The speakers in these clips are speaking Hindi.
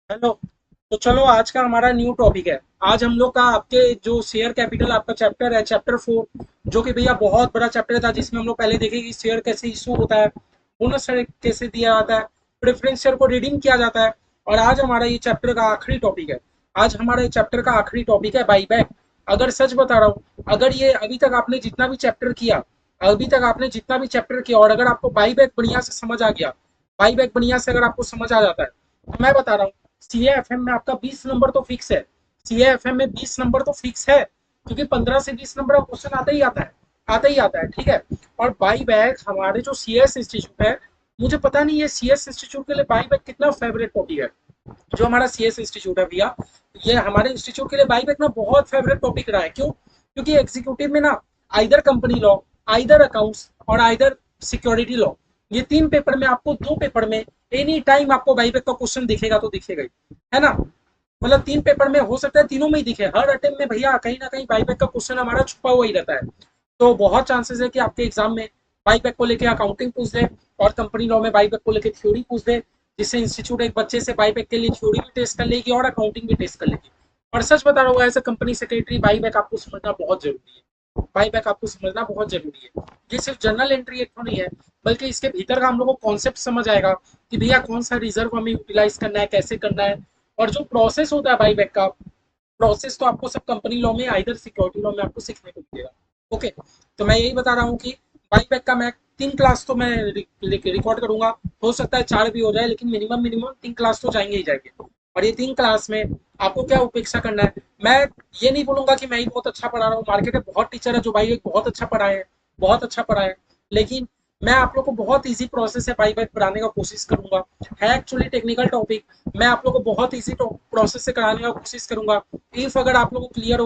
हेलो। तो चलो आज का हमारा न्यू टॉपिक है। आज हम लोग का आपके जो शेयर कैपिटल आपका चैप्टर है, चैप्टर 4, जो कि भैया बहुत बड़ा चैप्टर था, जिसमें हम लोग पहले देखे कि शेयर कैसे इशू होता है, बोनस शेयर कैसे दिया जाता है, प्रेफरेंस शेयर को रिडीम किया जाता है। और आज हमारा ये चैप्टर का आखिरी टॉपिक है। आज हमारे चैप्टर का आखिरी टॉपिक है बाई बैक। अगर सच बता रहा हूँ, अगर ये अभी तक आपने जितना भी चैप्टर किया, अभी तक आपने जितना भी चैप्टर किया, और अगर आपको बाई बैक बढ़िया से समझ आ गया, बाई बैक बढ़िया से अगर आपको समझ आ जाता है, तो मैं बता रहा हूँ सीएएफएम में आपका 20 नंबर तो फिक्स है। सीएएफएम में 20 नंबर तो फिक्स है, क्योंकि 15 से 20 नंबर का क्वेश्चन आता ही आता है, आता ही आता है। ठीक है। और बाई बैक हमारे जो सीएस इंस्टीट्यूट है, मुझे पता नहीं है सीएस इंस्टीट्यूट के लिए बाई बैक कितना फेवरेट टॉपिक है। जो हमारा सीएस इंस्टीट्यूट है भैया, ये हमारे इंस्टीट्यूट के लिए बाई बैक ना बहुत फेवरेट टॉपिक रहा है। क्यों? क्योंकि एग्जीक्यूटिव में ना either company law, either accounts और आइदर सिक्योरिटी लॉ, ये तीन पेपर में आपको, दो पेपर में एनी टाइम आपको बाई बैक का क्वेश्चन दिखेगा तो दिखेगा ही, है ना। मतलब तीन पेपर में हो सकता है तीनों में ही दिखे, हर अटेम्प्ट में भैया कहीं ना कहीं बाई बैक का क्वेश्चन हमारा छुपा हुआ ही रहता है। तो बहुत चांसेस है कि आपके एग्जाम में बाई बैक को लेके अकाउंटिंग पूछ दे, और कंपनी लॉ में बाई बैक को लेके थ्योरी पूछ दे, जिससे इंस्टीट्यूट एक बच्चे से बाई बैक के लिए थ्योरी भी टेस्ट कर लेगी और अकाउंटिंग भी टेस्ट कर लेगी। और सच बता रहा हूँ, as a company secretary buy back आपको समझना बहुत जरूरी है। बाई बैक आपको समझना बहुत जरूरी है। ये सिर्फ जनरल एंट्री एक तो नहीं है, बल्कि इसके भीतर का हम लोग को कॉन्सेप्ट समझ आएगा कि भैया कौन सा रिजर्व हमें यूटिलाइज करना है, कैसे करना है। और जो प्रोसेस होता है बाई बैक का, प्रोसेस तो आपको सब कंपनी लॉ में, आइदर सिक्योरिटी लॉ में आपको सीखने को मिलेगा। ओके। तो मैं यही बता रहा हूँ कि बाई बैक का मैं 3 क्लास तो मैं रिकॉर्ड करूंगा। हो सकता है 4 भी हो जाए, लेकिन मिनिमम मिनिमम 3 क्लास तो जाएंगे ही जाएंगे। और ये 3 क्लास में आपको क्या उपेक्षा करना है, मैं ये नहीं बोलूंगा कि मैं ही बहुत अच्छा पढ़ा रहा हूँ। मार्केट में बहुत टीचर है जो भाई बहुत अच्छा पढ़ाए हैं, बहुत अच्छा पढ़ाए, लेकिन मैं आप लोग को बहुत इजी प्रोसेस है बाई बैक पढ़ाने का कोशिश करूंगा। है एक्चुअली टेक्निकल टॉपिक, मैं आप लोग को बहुत इजी प्रोसेस से कराने का कोशिश करूंगा। इफ अगर आप लोगों को क्लियर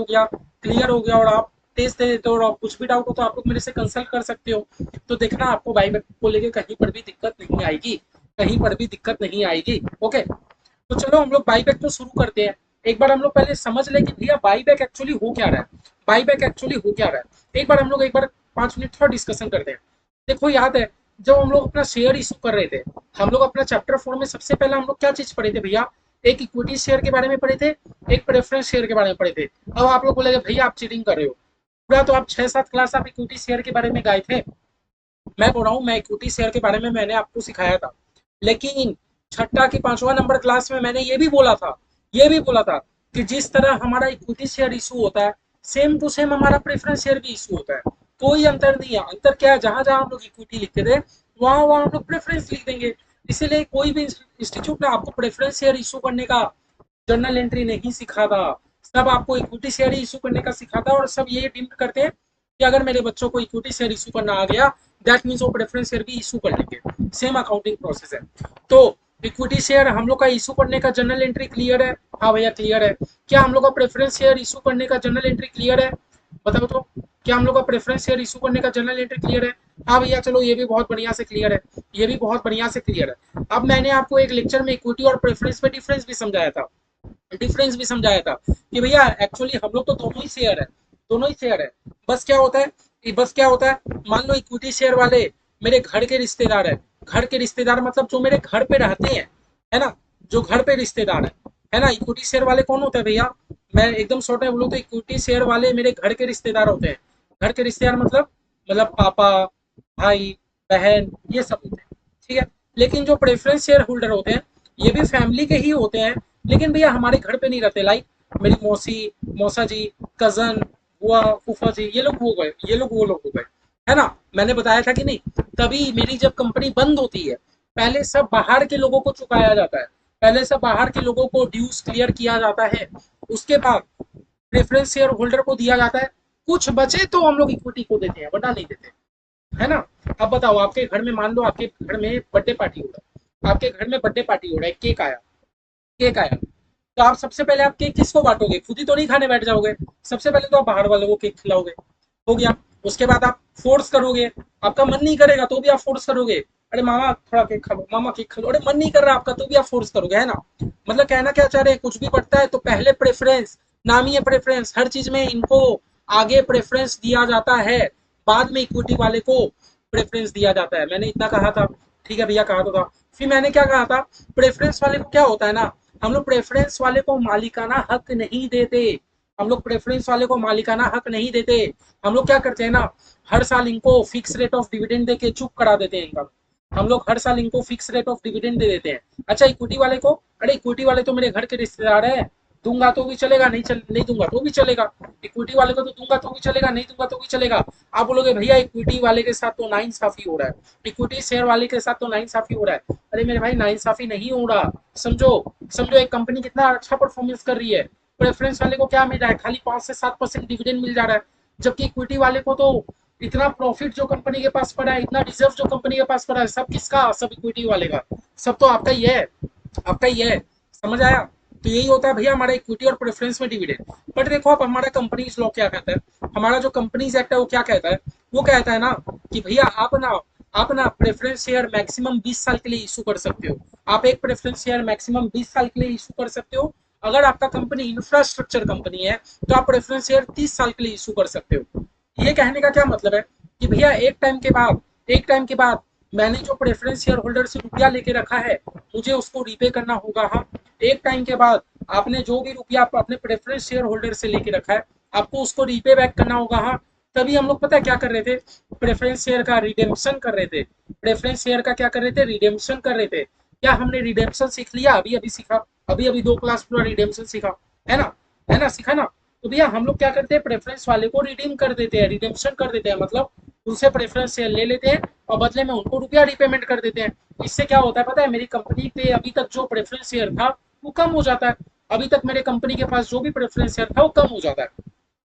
हो गया और आप टेस्ट दे देते हो और कुछ भी डाउट हो तो आप लोग मेरे से कंसल्ट कर सकते हो। तो देखना आपको बाई बैक को लेके कहीं पर भी दिक्कत नहीं आएगी, कहीं पर भी दिक्कत नहीं आएगी। ओके। तो चलो हम लोग बाई बैक तो शुरू करते हैं। एक बार हम लोग पहले समझ लें कि भैया बाई बैक एक्चुअली हो क्या रहा है, बाई बैक एक्चुअली हो क्या रहा है। एक बार 5 मिनट थोड़ा डिस्कशन करते हैं। देखो याद है, जब हम लोग अपना शेयर इशू कर रहे थे, हम लोग अपना चैप्टर 4 में सबसे पहले हम लोग क्या चीज पढ़े थे भैया? एक इक्विटी शेयर के बारे में पढ़े थे, एक प्रेफरेंस शेयर के बारे में पढ़े थे। अब आप लोग बोलेगे भैया आप चीटिंग कर रहे हो, पूरा तो आप 6-7 क्लास आप इक्विटी शेयर के बारे में गाए थे। मैं बोल रहा हूँ, मैं इक्विटी शेयर के बारे में मैंने आपको सिखाया था, लेकिन छठा की 5वां नंबर क्लास में मैंने ये भी बोला था कि जिस तरह हमारा इक्विटी शेयर इशू होता है, सेम टू सेम हमारा प्रेफरेंस शेयर भी इशू होता है। कोई अंतर नहीं है। अंतर क्या है, जहां जहां हम लोग इक्विटी लिखते थे, वहां वहां हम लोग प्रेफरेंस लिख देंगे। इसीलिए कोई भी इंस्टीट्यूट ना आपको प्रेफरेंस शेयर इशू करने का जर्नल एंट्री नहीं सिखाता, सब आपको इक्विटी शेयर ही इशू करने का सिखाता। और सब ये डिम्ड करते हैं कि अगर मेरे बच्चों को इक्विटी शेयर इशू करना आ गया, दैट मीन्स वो प्रेफरेंस शेयर भी इशू कर लेंगे। सेम अकाउंटिंग प्रोसेस है। तो इक्विटी शेयर हम लोग का इशू करने का जर्नल एंट्री क्लियर है? हाँ भैया क्लियर है। क्या हम लोग का प्रेफरेंस शेयर इशू करने का जर्नल एंट्री क्लियर है? बताओ तो, क्या हम लोग का प्रेफरेंस शेयर इशू करने का जर्नल एंट्री क्लियर है? हाँ भैया चलो, ये भी बहुत बढ़िया से क्लियर है, ये भी बहुत बढ़िया से क्लियर है। अब मैंने आपको एक लेक्चर में इक्विटी और प्रेफरेंस में डिफरेंस भी समझाया था कि भैया एक्चुअली हम लोग तो दोनों ही शेयर है, दोनों ही शेयर है। बस क्या होता है, मान लो इक्विटी शेयर वाले मेरे घर के रिश्तेदार है। घर के रिश्तेदार मतलब जो मेरे घर पे रहते हैं, है ना, जो घर पे रिश्तेदार है ना। इक्विटी शेयर वाले कौन होते हैं भैया? मैं एकदम शॉर्ट में बोलूँ तो इक्विटी शेयर वाले मेरे घर के रिश्तेदार होते हैं। घर के रिश्तेदार मतलब पापा, भाई, बहन, ये सब होते हैं। ठीक है। लेकिन जो प्रेफरेंस शेयर होल्डर होते हैं, ये भी फैमिली के ही होते हैं, लेकिन भैया हमारे घर पे नहीं रहते। लाइक मेरी मौसी, मौसा जी, कजन, बुआ, फूफा जी, ये लोग हो गए, ये लोग वो लोग हो गए, है ना। मैंने बताया था कि नहीं? तभी मेरी जब कंपनी बंद होती है, पहले सब बाहर के लोगों को चुकाया जाता है, पहले सब बाहर के लोगों को ड्यूज क्लियर किया जाता है, उसके बाद प्रेफरेंस शेयर होल्डर को दिया जाता है। कुछ बचे तो हम लोग इक्विटी को देते हैं, वरना नहीं देते, है ना। अब बताओ, आपके घर में मान लो आपके घर में बर्थडे पार्टी हो रहा है, आपके घर में बर्थडे पार्टी हो रहा है, केक आया, तो आप सबसे पहले आप केक किसको बांटोगे? खुद ही तो नहीं खाने बैठ जाओगे। सबसे पहले तो आप बाहर वालों को केक खिलाओगे, हो गया। उसके बाद आप फोर्स करोगे, आपका मन नहीं करेगा तो भी आप फोर्स करोगे, अरे मामा थोड़ा केक खा लो, मामा केक खा लो, अरे मन नहीं कर रहा आपका तो भी आप फोर्स करोगे, है ना। मतलब कहना क्या चाह रहे हैं, कुछ भी बढ़ता है तो पहले प्रेफरेंस, नाम ही है प्रेफरेंस, हर चीज में इनको आगे प्रेफरेंस दिया जाता है, बाद में इक्विटी वाले को प्रेफरेंस दिया जाता है। मैंने इतना कहा था, ठीक है भैया, कहा तो था। फिर मैंने क्या कहा था, प्रेफरेंस वाले को क्या होता है ना, हम लोग प्रेफरेंस वाले को मालिकाना हक नहीं देते। हम लोग प्रेफरेंस वाले को मालिकाना हक नहीं देते। हम लोग क्या करते हैं ना, हर साल इनको फिक्स रेट ऑफ डिविडेंड दे के चुप करा देते हैं इनका। हम लोग हर साल इनको फिक्स रेट ऑफ डिविडेंड दे देते हैं। अच्छा इक्विटी वाले को, अरे इक्विटी वाले तो मेरे घर के रिश्तेदार है, दूंगा तो भी चलेगा, नहीं दूंगा तो भी चलेगा। इक्विटी वाले को तो दूंगा तो भी चलेगा, नहीं दूंगा तो भी चलेगा। आप बोलोगे भैया इक्विटी वाले के साथ तो नाइंसाफी हो रहा है, इक्विटी शेयर वाले के साथ तो नाइंसाफी हो रहा है। अरे मेरे भाई नाइंसाफी नहीं हो रहा। समझो, समझो एक कंपनी कितना अच्छा परफॉर्मेंस कर रही है, प्रेफरेंस वाले को क्या मिल रहा है, खाली 5 से 7% डिविडेंड मिल जा रहा है। जबकि इक्विटी वाले को तो इतना प्रॉफिट जो कंपनी के पास पड़ा है, इतना रिजर्व जो कंपनी के पास पड़ा है, सब किसका, सब इक्विटी वाले का। सब तो आपका ही है, आपका ही है। समझ आया? तो यही होता है भैया हमारा इक्विटी और प्रेफरेंस में डिविडेंड। बट देखो अब हमारा कंपनीज लॉ क्या कहता है, हमारा जो कंपनीज एक्ट है वो क्या कहता है, वो कहता है ना कि भैया आप ना प्रेफरेंस शेयर मैक्सिमम 20 साल के लिए इशू कर सकते हो। आप एक प्रेफरेंस शेयर मैक्सिमम 20 साल के लिए इशू कर सकते हो। अगर आपका कंपनी इंफ्रास्ट्रक्चर कंपनी है तो आप प्रेफरेंस शेयर 30 साल के लिए इशू कर सकते हो। ये कहने का क्या मतलब है कि भैया एक टाइम के बाद मैंने जो प्रेफरेंस शेयर होल्डर से रुपया लेके रखा है, मुझे उसको रीपे करना होगा। हाँ, एक टाइम के बाद आपने जो भी रुपया अपने प्रेफरेंस शेयर होल्डर से लेके रखा है, आपको उसको रीपे बैक करना होगा। हाँ, तभी हम लोग पता है क्या कर रहे थे, प्रेफरेंस शेयर का रिडेम्पशन कर रहे थे। प्रेफरेंस शेयर का क्या कर रहे थे, रिडेम्पशन कर रहे थे। क्या हमने रिडेम्पशन सीख लिया? अभी अभी सीखा, अभी अभी 2 क्लास पूरा रिडेम्पशन सीखा, है ना, है ना, सीखा ना। तो भैया हम लोग क्या करते हैं, प्रेफरेंस वाले को रिडीम कर देते हैं, रिडेम्पशन कर देते हैं, मतलब उनसे प्रेफरेंस शेयर ले लेते हैं और बदले में उनको रुपया रिपेमेंट कर देते हैं। इससे क्या होता है पता है, मेरी कंपनी पे अभी तक जो प्रेफरेंस शेयर था वो कम हो जाता है। अभी तक मेरे कंपनी के पास जो भी प्रेफरेंस शेयर था वो कम हो जाता है।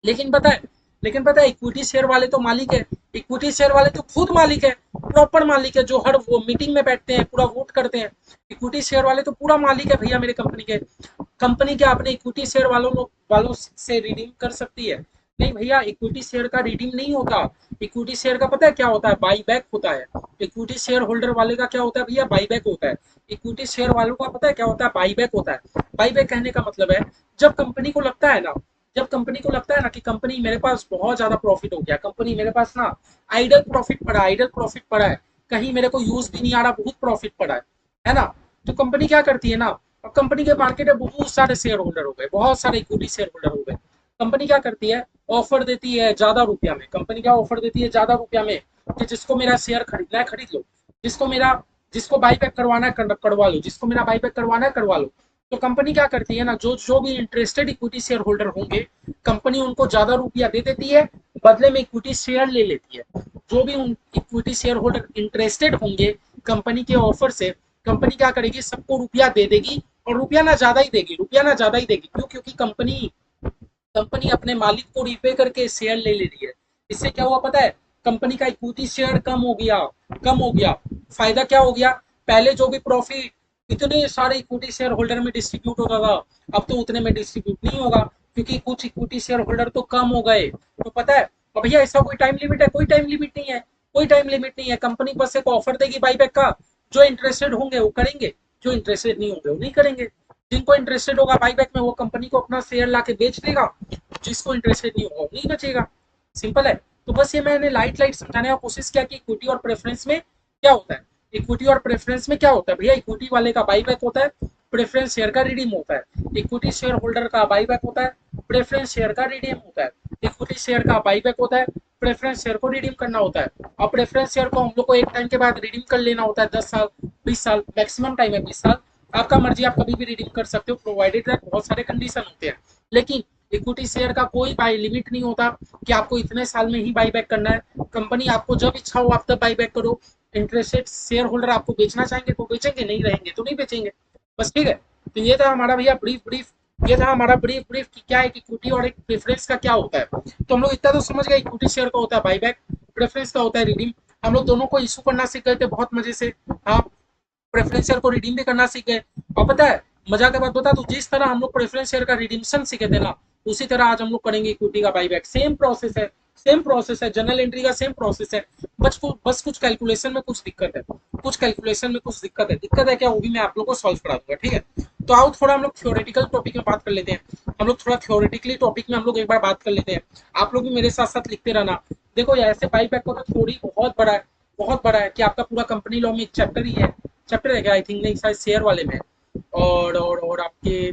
लेकिन पता है लेकिन पता है इक्विटी शेयर वाले तो मालिक है, इक्विटी शेयर वाले तो खुद मालिक है, प्रॉपर मालिक है, जो हर वो मीटिंग में बैठते हैं, पूरा वोट करते हैं। इक्विटी शेयर वाले तो पूरा मालिक है भैया मेरे कंपनी के। कंपनी क्या अपने इक्विटी शेयर वालों से रिडीम कर सकती है? नहीं भैया, इक्विटी शेयर का रिडीम नहीं होता। इक्विटी शेयर का पता है क्या होता है, बाई बैक होता है। इक्विटी शेयर होल्डर वाले का क्या होता है भैया, बाई बैक होता है। इक्विटी शेयर वालों का पता है क्या होता है, बाई बैक होता है। बाई बैक कहने का मतलब है, जब कंपनी को लगता है ना, जब कंपनी को लगता है ना कि कंपनी मेरे पास बहुत ज्यादा प्रॉफिट हो गया, कंपनी मेरे पास ना आइडल प्रॉफिट पड़ा है, कहीं मेरे को यूज भी नहीं आ रहा, बहुत प्रॉफिट पड़ा है ना। तो कंपनी क्या करती है ना, अब कंपनी के मार्केट में बहुत सारे शेयर होल्डर हो गए, बहुत सारे इक्विटी शेयर होल्डर हो गए। कंपनी क्या करती है, ऑफर देती है ज्यादा रुपया में। कंपनी क्या ऑफर देती है ज्यादा रुपया में कि जिसको मेरा शेयर खरीदना है खरीद लो, जिसको मेरा जिसको बाईबैक करवाना है करवा लो, जिसको मेरा बाईबैक करवाना है करवा लो। तो कंपनी क्या करती है ना, जो जो भी इंटरेस्टेड इक्विटी शेयर होल्डर होंगे, कंपनी उनको ज्यादा रुपया दे देती है, बदले में इक्विटी शेयर ले लेती है। जो भी उन इक्विटी शेयर होल्डर इंटरेस्टेड होंगे कंपनी के ऑफर से, कंपनी क्या करेगी, सबको रुपया दे देगी, और रुपया ना ज्यादा ही देगी, रुपया ना ज्यादा ही देगी। क्यों? क्योंकि कंपनी कंपनी अपने मालिक को रिपे करके शेयर ले ले रही है। इससे क्या हुआ पता है, कंपनी का इक्विटी शेयर कम हो गया। फायदा क्या हो गया, पहले जो भी प्रॉफिट इतने सारे इक्विटी शेयर होल्डर में डिस्ट्रीब्यूट होता था, अब तो उतने में डिस्ट्रीब्यूट नहीं होगा, क्योंकि कुछ इक्विटी शेयर होल्डर तो कम हो गए। तो पता है, और भैया इसका कोई टाइम लिमिट है? कोई टाइम लिमिट नहीं है, कोई टाइम लिमिट नहीं है। कंपनी बस एक ऑफर देगी बाईबैक का, जो इंटरेस्टेड होंगे वो करेंगे, जो इंटरेस्टेड नहीं होंगे वो नहीं करेंगे। जिनको इंटरेस्टेड होगा बाईबैक में, वो कंपनी को अपना शेयर ला के बेच देगा, जिसको इंटरेस्टेड नहीं होगा वो नहीं बचेगा। सिंपल है। तो बस ये मैंने लाइट लाइट समझाने का कोशिश किया कि इक्विटी और प्रेफरेंस में क्या होता है। इक्विटी और प्रेफरेंस में क्या होता है भैया, इक्विटी वाले का बाईबैक होता है, प्रेफरेंस शेयर का रिडीम होता है। इक्विटी शेयर होल्डर का बाईबैक होता है, प्रेफरेंस शेयर का रिडीम होता है। इक्विटी शेयर का बाईबैक होता है, प्रेफरेंस शेयर को रिडीम करना होता है। और प्रेफरेंस शेयर को हम लोग को एक टाइम के बाद रिडीम कर लेना होता है, 10 साल 20 साल, मैक्सिमम टाइम है 20 साल। आपका मर्जी, आप कभी भी रिडीम कर सकते हो, प्रोवाइडेड दैट बहुत सारे कंडीशन होते हैं। लेकिन इक्विटी शेयर का कोई बाई लिमिट नहीं होता कि आपको इतने साल में ही बाई बैक करना है। कंपनी आपको जब इच्छा हो आप तब बाई बैक करो। इंटरेस्टेड शेयर होल्डर आपको बेचना चाहेंगे तो बेचेंगे, नहीं रहेंगे तो नहीं बेचेंगे। बस ठीक है। तो ये था हमारा भैया ब्रीफ कि क्या है कि इक्विटी और एक प्रेफरेंस का क्या होता है। तो हम लोग इतना तो समझ गए, इक्विटी शेयर का होता है बाईबैक, प्रेफरेंस का होता है रिडीम। हम लोग दोनों को इशू करना सीख गए थे बहुत मजे से। हाँ, प्रेफरेंस शेयर को रिडीम भी करना सीख गए। और पता है मजा के बाद बता, तो जिस तरह हम लोग प्रेफरेंस शेयर का रिडीम्शन सीखे थे ना, उसी तरह आज हम लोग करेंगे इक्विटी का बाईबैक। सेम प्रोसेस है, जनरल एंट्री का सेम प्रोसेस है। बस कुछ कैलकुलेशन में कुछ दिक्कत है, दिक्कत है क्या, वो भी मैं आप लोग को सॉल्व करा दूंगा, ठीक है। तो आओ थोड़ा हम लोग थ्योरेटिकल टॉपिक में बात कर लेते हैं। हम लोग थोड़ा थ्योरेटिकली टॉपिक में हम लोग एक बार बात कर लेते हैं। आप लोग भी मेरे साथ साथ लिखते रहना। देखो ऐसे बाईबैक का तो थ्योरी बहुत बड़ा है कि आपका पूरा कंपनी लॉ में एक चैप्टर ही है, चैप्टर है क्या, आई थिंक नहीं, शायद शेयर वाले में। और आपके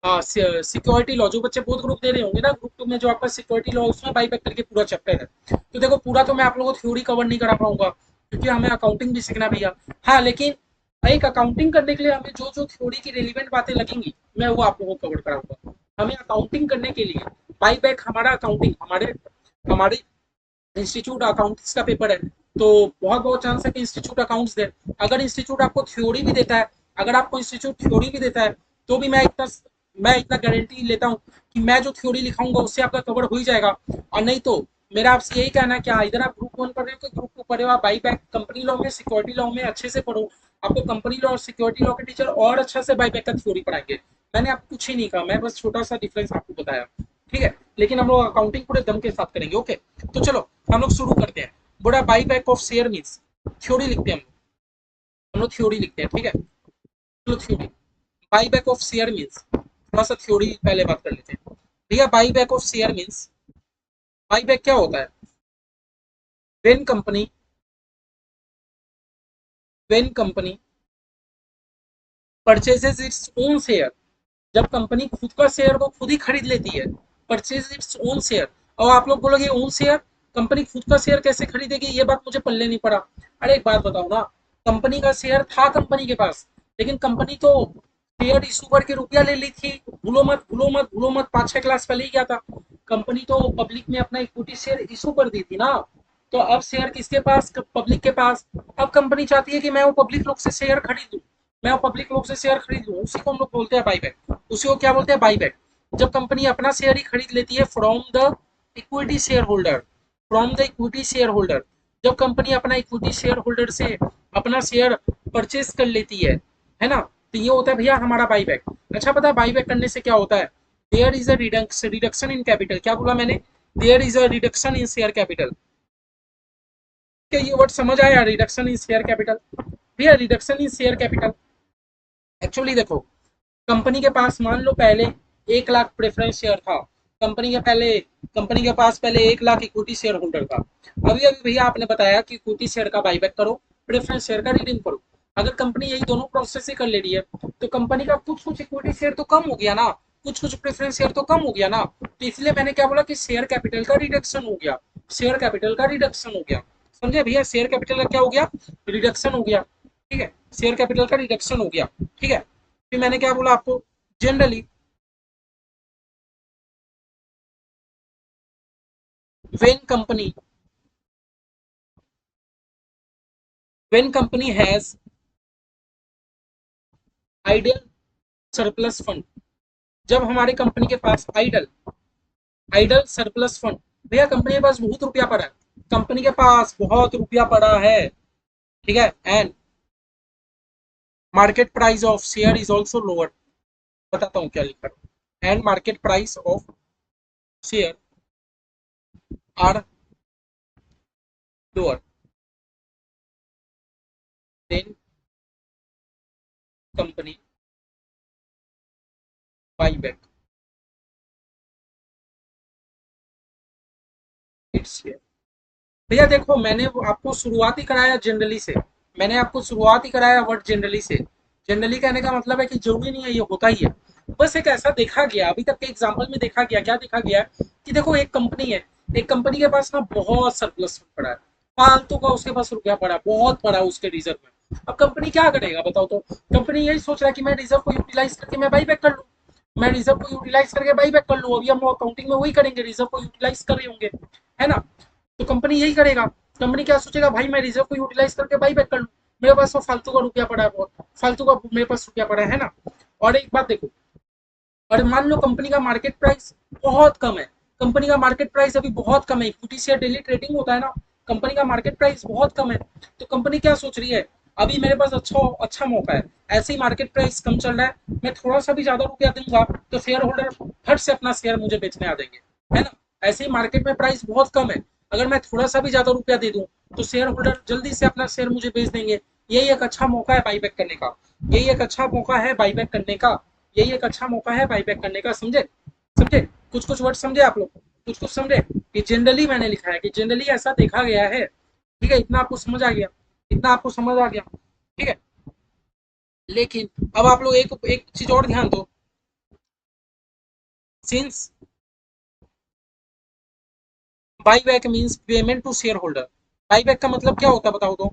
हाँ, सिक्योरिटी लॉ, जो बच्चे बहुत ग्रुप दे रहे होंगे ना, ग्रुप 2 में जो आपका सिक्योरिटी लॉ, उसमें बाईबैक करके पूरा चैप्टर है। तो देखो पूरा तो मैं आप लोगों को थ्योरी कवर नहीं करा पाऊंगा, क्योंकि हमें अकाउंटिंग भी सीखना भैया। हाँ लेकिन एक अकाउंटिंग करने के लिए हमें जो जो थ्योरी की रिलेवेंट बातें लगेंगी, मैं वो आप लोगों को कवर कराऊंगा। हमें अकाउंटिंग करने के लिए बाईबैक, हमारा अकाउंटिंग, हमारे हमारे इंस्टीट्यूट अकाउंट्स का पेपर है, तो बहुत बहुत चांस है कि इंस्टीट्यूट अकाउंट्स दे। अगर इंस्टीट्यूट आपको थ्योरी भी देता है, अगर आपको इंस्टीट्यूट थ्योरी भी देता है, तो भी मैं इतना गारंटी लेता हूँ कि मैं जो थ्योरी लिखाऊंगा उससे आपका कवर हो ही जाएगा। और नहीं तो मेरा आपसे यही कहना है कि इधर आप ग्रुप 1 पढ़ रहे हो कि ग्रुप 2 पढ़ रहे हो, आप बाई बैक कंपनी लॉ में, सिक्योरिटी लॉ में अच्छे से पढ़ो। आपको कंपनी लॉ और सिक्योरिटी लॉ के टीचर और अच्छा से बाई बैक का थ्योरी पढ़ाएंगे। मैंने आपको कुछ ही नहीं कहा, मैं बस छोटा सा डिफरेंस आपको बताया, ठीक है। लेकिन हम लोग अकाउंटिंग पूरे दम के साथ करेंगे, ओके। तो चलो हम लोग शुरू करते हैं। बड़ा by back of share means, theory लिखते हैं हम लोग थ्योरी लिखते हैं, ठीक है। चलो theory, by back of share means, थोड़ा सा थ्योरी पहले बात कर लेते हैं भैया। By back of share means, by back क्या होता है? When company, when company purchases its own share, जब कंपनी खुद का शेयर को खुद ही खरीद लेती है, परचेज इट्स ओन शेयर। और आप लोग बोलोगे ओन शेयर, कंपनी खुद का शेयर कैसे खरीदेगी? ये बात मुझे पल्ले नहीं पड़ा। अरे एक बात बताओ ना, कंपनी का शेयर था कंपनी के पास, लेकिन कंपनी तो शेयर इशू करके रुपया ले ली थी। भूलो मत भूलो मत भूलो मत, 5-6 क्लास पहले ही क्या था, कंपनी तो पब्लिक में अपना इक्विटी शेयर इशू कर दी थी ना। तो अब शेयर किसके पास? पब्लिक के पास। अब कंपनी चाहती है कि मैं वो पब्लिक लोग से शेयर खरीद लूं, मैं वो पब्लिक लोग से शेयर खरीद लूं, उसी को हम लोग बोलते हैं बाईबैक। उसी को क्या बोलते हैं? बाईबैक। जब कंपनी अपना शेयर ही खरीद लेती है from the equity share holder, from the equity share holder, जब कंपनी अपना इक्विटी शेयर होल्डर से अपना शेयर परचेज कर लेती है ना, तो ये होता है भैया हमारा बाईबैक। अच्छा पता है बाईबैक करने से क्या होता है? There is a reduction in capital. क्या बोला मैंने? There is a reduction in share capital. क्या ये वर्ड समझ आया? Reduction in share capital. भैया reduction in share capital, actually देखो, कंपनी के पास मान लो पहले 1 लाख प्रेफरेंस शेयर था, कंपनी के पास पहले 1 लाख इक्विटी शेयर होल्डर था। अभी अभी भैया आपने बताया कि इक्विटी शेयर का बाईबैक करो, प्रेफरेंस शेयर का रिडीम करो। अगर कंपनी यही दोनों प्रोसेस ही कर ले रही है, तो कंपनी का कुछ कुछ इक्विटी शेयर तो कम हो गया ना, कुछ कुछ प्रेफरेंस शेयर तो कम हो गया ना। तो इसलिए मैंने क्या बोला कि शेयर कैपिटल का रिडक्शन हो गया, शेयर कैपिटल का रिडक्शन हो गया। समझे भैया? शेयर कैपिटल का क्या हो गया? रिडक्शन हो गया, ठीक है। शेयर कैपिटल का रिडक्शन हो गया, ठीक है। फिर मैंने क्या बोला आपको? Generally when company when company has ideal surplus fund, जब हमारे कंपनी के पास आइडल सरप्लस फंड, भैया कंपनी के पास बहुत रुपया पड़ा है, कंपनी के पास बहुत रुपया पड़ा है, ठीक है। And market price of share is also lower, बताता हूँ क्या लिखा है। And market price of share are lower then company buy back its share. भैया देखो, मैंने वो आपको शुरुआत ही कराया जनरली से, मैंने आपको शुरुआत ही कराया वर्ड जनरली से। जनरली कहने का मतलब है कि जरूरी नहीं है ये होता ही है, बस एक ऐसा देखा गया, अभी तक के एग्जाम्पल में देखा गया, क्या देखा गया कि देखो एक कंपनी है, एक कंपनी के पास ना बहुत सरप्लस पड़ा है, फालतू का उसके पास रुपया पड़ा है, बहुत पड़ा है उसके रिजर्व में। अब कंपनी क्या करेगा बताओ? तो कंपनी यही सोच रहा है कि मैं रिजर्व को यूटिलाइज करके मैं बाई बैक कर लूँ, मैं रिजर्व को यूटिलाइज करके बाई बैक कर लूँ। अभी हम लोग अकाउंटिंग में वही करेंगे, रिजर्व को यूटिलाइज कर रहे होंगे, है ना। तो कंपनी यही करेगा, कंपनी क्या सोचेगा, भाई मैं रिजर्व को यूटिलाइज करके बाई बैक कर लूँ, मेरे पास वो फालतू का रुपया पड़ा है, बहुत फालतू का मेरे पास रुपया पड़ा है ना। और एक बात देखो, और मान लो कंपनी का मार्केट प्राइस बहुत कम है, कंपनी का मार्केट प्राइस अभी बहुत कम है, इक्विटी शेयर डेली ट्रेडिंग होता है ना, कंपनी का मार्केट प्राइस बहुत कम है। तो कंपनी क्या सोच रही है, अभी मेरे पास अच्छा अच्छा मौका है, ऐसे ही मार्केट प्राइस कम चल रहा है, मैं थोड़ा सा भी ज्यादा रुपया दूंगा तो शेयर होल्डर फट से अपना शेयर मुझे बेचने आ जाएंगे, है ना। ऐसे ही मार्केट में प्राइस बहुत कम है, अगर मैं थोड़ा सा भी ज्यादा रुपया दे दूं तो शेयर होल्डर जल्दी से अपना शेयर मुझे बेच देंगे। यही एक अच्छा मौका है बाईबैक करने का, यही एक अच्छा मौका है बाईबैक करने का, यही एक अच्छा मौका है बाईबैक करने का। समझे? समझे? कुछ कुछ वर्ड समझे आप लोग? कुछ कुछ समझे कि जनरली मैंने लिखा है कि जनरली ऐसा देखा गया है, ठीक है। इतना आपको समझ आ गया, इतना आपको समझ आ गया, ठीक है। लेकिन अब आप लोग एक एक चीज और ध्यान दो, since buy back means payment to share holder. Buy back का मतलब क्या होता है बताओ तो?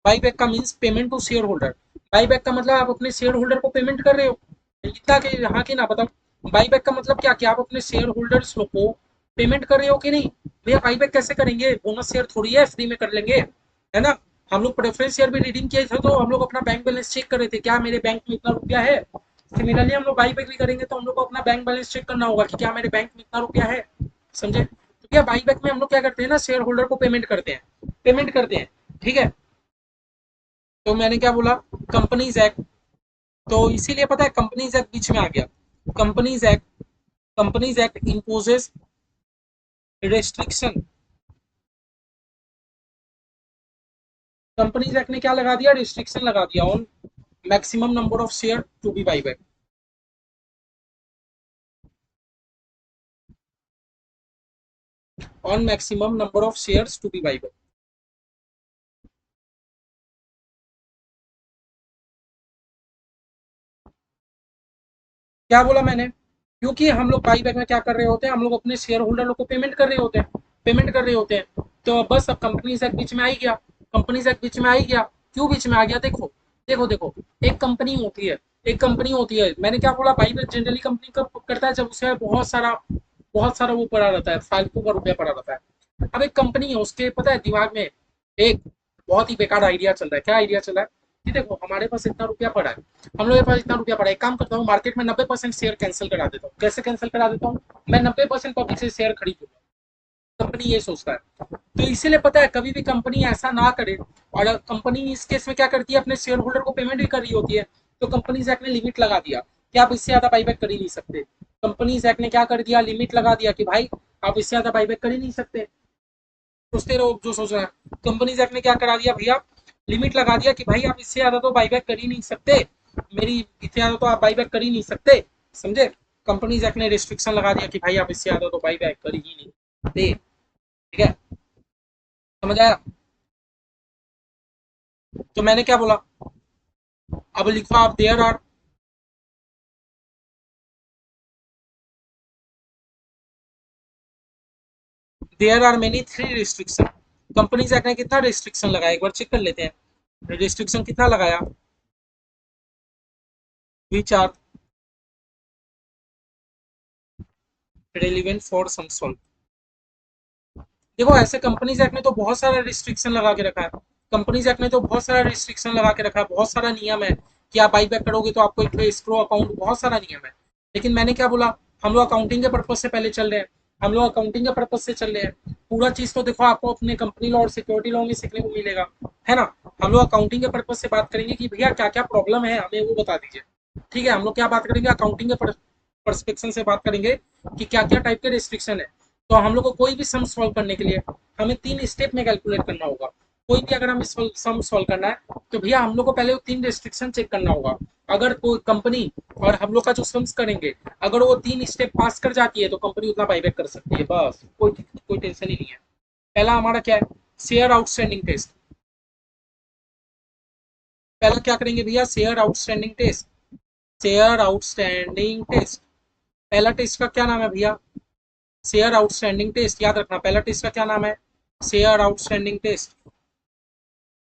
बाई बैक का means payment to share holder. Buy back का मतलब आप अपने शेयर होल्डर को पेमेंट कर रहे हो, इतना के हाँ कि ना बताओ। बाई बैक का मतलब क्या, कि आप अपने शेयर होल्डर्स को पेमेंट कर रहे हो कि नहीं? भैया बाई बैक कैसे करेंगे, बोनस शेयर थोड़ी है फ्री में कर लेंगे, है ना। हम लोग प्रेफरेंस शेयर भी रिडीम किए थे तो हम लोग अपना बैंक बैलेंस चेक कर रहे थे, क्या मेरे बैंक में इतना रुपया है। सिमिलरली हम लोग बाई बैक भी करेंगे तो हम लोग को अपना बैंक बैलेंस चेक करना होगा कि क्या मेरे बैंक में इतना रुपया है, समझे। तो क्या बाई बैक में हम लोग क्या करते हैं ना, शेयर होल्डर को पेमेंट करते हैं, पेमेंट करते हैं, ठीक है। तो मैंने क्या बोला, कंपनीज एक्ट, तो इसीलिए पता है कंपनीज एक्ट बीच में आ गया। Companies act, companies act imposes restriction. Companies act ने क्या लगा दिया, रिस्ट्रिक्शन लगा दिया on maximum number of share to be buy back, on maximum number of shares to be buy back. क्या बोला मैंने, क्योंकि हम लोग बाई बैक में क्या कर रहे होते हैं, हम लोग अपने शेयर होल्डर लोग को पेमेंट कर रहे होते हैं, पेमेंट कर रहे होते हैं। तो बस अब कंपनीज एक्ट बीच में आ ही गया, कंपनीज एक्ट बीच में आ ही गया। क्यों बीच में आ गया, देखो देखो देखो, एक कंपनी होती है, एक कंपनी होती है, मैंने क्या बोला, बाई बैक जनरली कंपनी कब करता है, जब उसमें बहुत सारा वो पड़ा रहता है, फालतू का रुपया पड़ा रहता है। अब एक कंपनी है, उसके पता है दिमाग में एक बहुत ही बेकार आइडिया चल रहा है। क्या आइडिया चल रहा है कि देखो हमारे पास इतना रुपया पड़ा है, हम लोग के पास इतना रुपया पड़ा है, एक काम करता हूँ मार्केट में 90% शेयर कैंसिल करा देता हूँ। कैसे कैंसिल करा देता हूँ, मैं 90% पब्लिक से शेयर खरीद लूंगा। कंपनी ये सोचता है, तो इसीलिए पता है कभी भी कंपनी ऐसा ना करे। और कंपनी इस केस में क्या करती है, अपने शेयर होल्डर को पेमेंट भी कर रही होती है, तो कंपनीज एक्ट ने लिमिट लगा दिया कि आप इससे ज्यादा बाईबैक कर ही नहीं सकते। कंपनीज एक्ट ने क्या कर दिया, लिमिट लगा दिया कि भाई आप इससे ज्यादा बाईबैक कर ही नहीं सकते। सोचते रहो जो सोच रहा है, कंपनीज एक्ट ने क्या करा दिया भैया, लिमिट लगा दिया कि भाई आप इससे ज्यादा तो बाईबैक कर ही नहीं सकते, मेरी इससे ज्यादा तो आप बाईबैक कर ही नहीं सकते, समझे। कंपनीज एक्ट ने रिस्ट्रिक्शन लगा दिया कि भाई आप इससे ज्यादा तो बाईबैक कर ही नहीं सकते, ठीक है। समझ आया। तो मैंने क्या बोला, अब लिखो आप, there are many three restriction. Companies act ने कितना रिस्ट्रिक्शन लगाया, एक बार चेक कर लेते हैं, रिस्ट्रिक्शन कितना लगाया, which are relevant for some solve. देखो ऐसे कंपनीज एक्ट ने तो बहुत सारा रिस्ट्रिक्शन लगा के रखा है, कंपनीज एक्ट ने तो बहुत सारा रिस्ट्रिक्शन लगा के रखा है, बहुत सारा नियम है कि आप बाई बैक करोगे तो आपको एक एस्क्रो अकाउंट, बहुत सारा नियम है। लेकिन मैंने क्या बोला, हम लोग अकाउंटिंग के पर्पज से पहले चल रहे हैं, हम लोग अकाउंटिंग के पर्पज से चल रहे हैं, पूरा चीज तो देखो आपको अपने कंपनी लॉ और सिक्योरिटी लॉ में सीखने को मिलेगा, है ना। हम लोग अकाउंटिंग के पर्पज से बात करेंगे कि भैया क्या क्या प्रॉब्लम है हमें वो बता दीजिए, ठीक है। हम लोग क्या बात करेंगे, अकाउंटिंग के परस्पेक्शन से बात करेंगे कि क्या क्या टाइप के रिस्ट्रिक्शन है। तो हम लोग को कोई भी सम सॉल्व करने के लिए हमें 3 स्टेप में कैलकुलेट करना होगा। कोई भी अगर हमें सम सॉल्व करना है तो भैया हम लोग को पहले वो 3 रिस्ट्रिक्शन चेक करना होगा। अगर कोई कंपनी और हम लोग का जो सम्स करेंगे, अगर वो 3 स्टेप पास कर जाती है तो कंपनी उतना बाईबैक कर सकती है, बस कोई टेंशन ही नहीं है। पहला हमारा क्या है, शेयर आउटस्टैंडिंग टेस्ट। पहला क्या करेंगे भैया, share outstanding test, share outstanding test. पहला टेस्ट का क्या नाम है भैया, शेयर आउटस्टैंडिंग टेस्ट, याद रखना पहला टेस्ट का क्या नाम है, share outstanding test.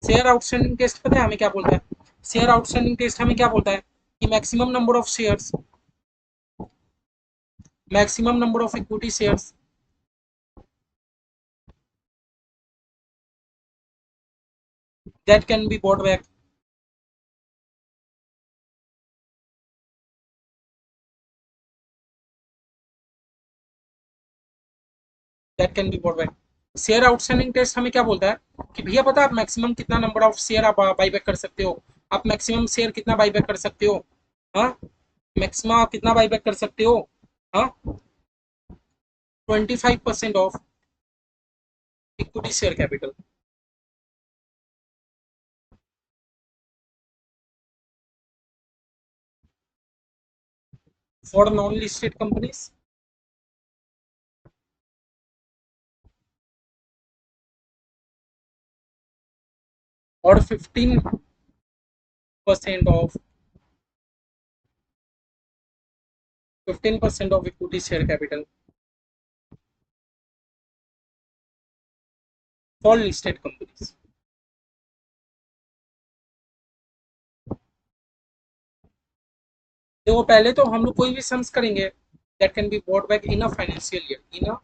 Share outstanding test पता है हमें क्या बोलता है, शेयर आउटस्टैंडिंग टेस्ट हमें क्या बोलता है कि maximum number of shares, maximum number of equity shares that can be bought back, that can be bought back. Share outstanding test हमें क्या बोलता है कि भैया पता है आप मैक्सिमम कितना नंबर ऑफ शेयर आप बाई बैक कर सकते हो, आप मैक्सिमम शेयर कितना बाई बैक कर सकते हो, हाँ, मैक्सिमम आप कितना बाई बैक कर सकते हो, हाँ, 25% of equity share capital for non listed companies, और 15% of 15% of equity share capital for listed companies. देखो पहले तो हम लोग कोई भी सम्स करेंगे that can be bought back in a financial year,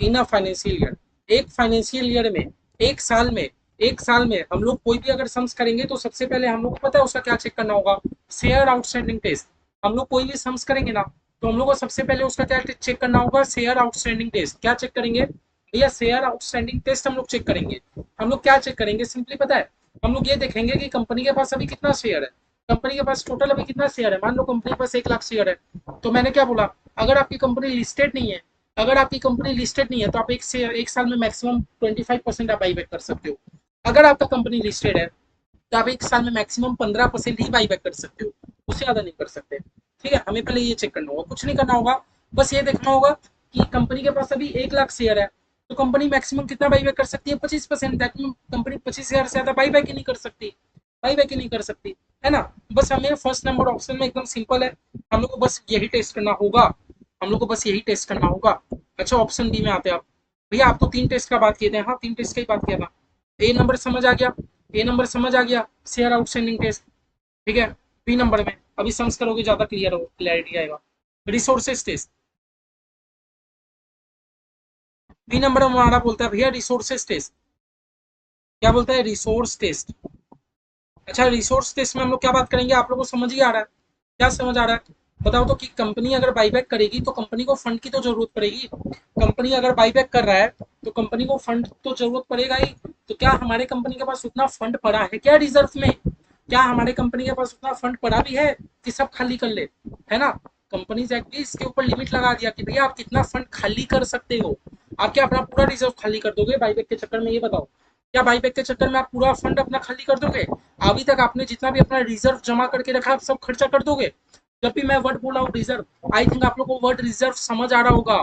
in a financial year, एक फाइनेंशियल ईयर में, एक साल में, एक साल में हम लोग कोई भी अगर सम्स करेंगे तो सबसे पहले हम लोग को पता है उसका क्या चेक करना होगा, शेयर आउटस्टैंडिंग टेस्ट। हम लोग कोई भी सम्स करेंगे ना तो हम लोग को सबसे पहले उसका क्या चेक करना होगा, शेयर आउटस्टैंडिंग टेस्ट। क्या चेक करेंगे भैया, शेयर आउटस्टैंडिंग टेस्ट हम लोग चेक करेंगे। हम लोग क्या चेक करेंगे, सिंपली पता है, हम लोग ये देखेंगे कि कंपनी के पास अभी कितना शेयर है, कंपनी के पास टोटल अभी कितना शेयर है। मान लो कंपनी के पास 1 लाख शेयर है, तो मैंने क्या बोला, अगर आपकी कंपनी लिस्टेड नहीं है, अगर आपकी कंपनी लिस्टेड नहीं है तो आप एक साल में मैक्सिमम 25% आप बाईबैक कर सकते हो। अगर आपका कंपनी लिस्टेड है तो आप एक साल में मैक्सिमम 15% ही बाईबैक कर सकते हो, उससे ज्यादा नहीं कर सकते। ठीक है, हमें पहले ये चेक करना होगा, कुछ नहीं करना होगा, बस ये देखना होगा कि कंपनी के पास अभी 1 लाख शेयर है तो कंपनी मैक्सिमम कितना बाईबैक कर सकती है, 25%। दैट मीन कंपनी 25,000 से ज्यादा बाईबैक ही नहीं कर सकती, बाईबैक ही नहीं कर सकती, है ना। बस हमें फर्स्ट नंबर ऑप्शन में एकदम सिंपल है, हम लोग को बस यही टेस्ट करना होगा, हम लोग को बस यही टेस्ट करना होगा। अच्छा ऑप्शन बी में आते हैं आप। भैया आप तो 3 टेस्ट का बात किए थे, हाँ 3 टेस्ट का ही बात किया था। ए नंबर समझ आ गया, ए नंबर समझ आ गया, शेयर आउटस्टैंडिंग टेस्ट। ठीक है, बी नंबर में अभी सम्स करोगे ज्यादा क्लियर हो, क्लैरिटी आएगा, रिसोर्सेज टेस्ट। बी नंबर में हमारा बोलता है भैया रिसोर्सेज टेस्ट। क्या बोलता है, रिसोर्स टेस्ट। अच्छा रिसोर्स टेस्ट में हम लोग क्या बात करेंगे, आप लोगों को समझ ही आ रहा है, क्या समझ आ रहा है बताओ तो, कि कंपनी अगर बाईबैक करेगी तो कंपनी को फंड की तो जरूरत पड़ेगी। कंपनी अगर बाईबैक कर रहा है तो कंपनी को फंड तो जरूरत पड़ेगा ही। तो क्या हमारे कंपनी के पास उतना फंड पड़ा है क्या रिजर्व में, क्या हमारे कंपनी के पास उतना फंड पड़ा भी है कि सब खाली कर ले, है ना। कंपनीज एक्ट भी इसके ऊपर लिमिट लगा दिया कि भैया आप कितना फंड खाली कर सकते हो। आप क्या अपना पूरा रिजर्व खाली कर दोगे बाईबैक के चक्कर में, ये बताओ, क्या बाईबैक के चक्कर में आप पूरा फंड अपना खाली कर दोगे। अभी तक आपने जितना भी अपना रिजर्व जमा करके रखा आप सब खर्चा कर दोगे। जब भी मैं वर्ड बोला हूँ रिजर्व, आई थिंक आप लोग को वर्ड रिजर्व समझ आ रहा होगा।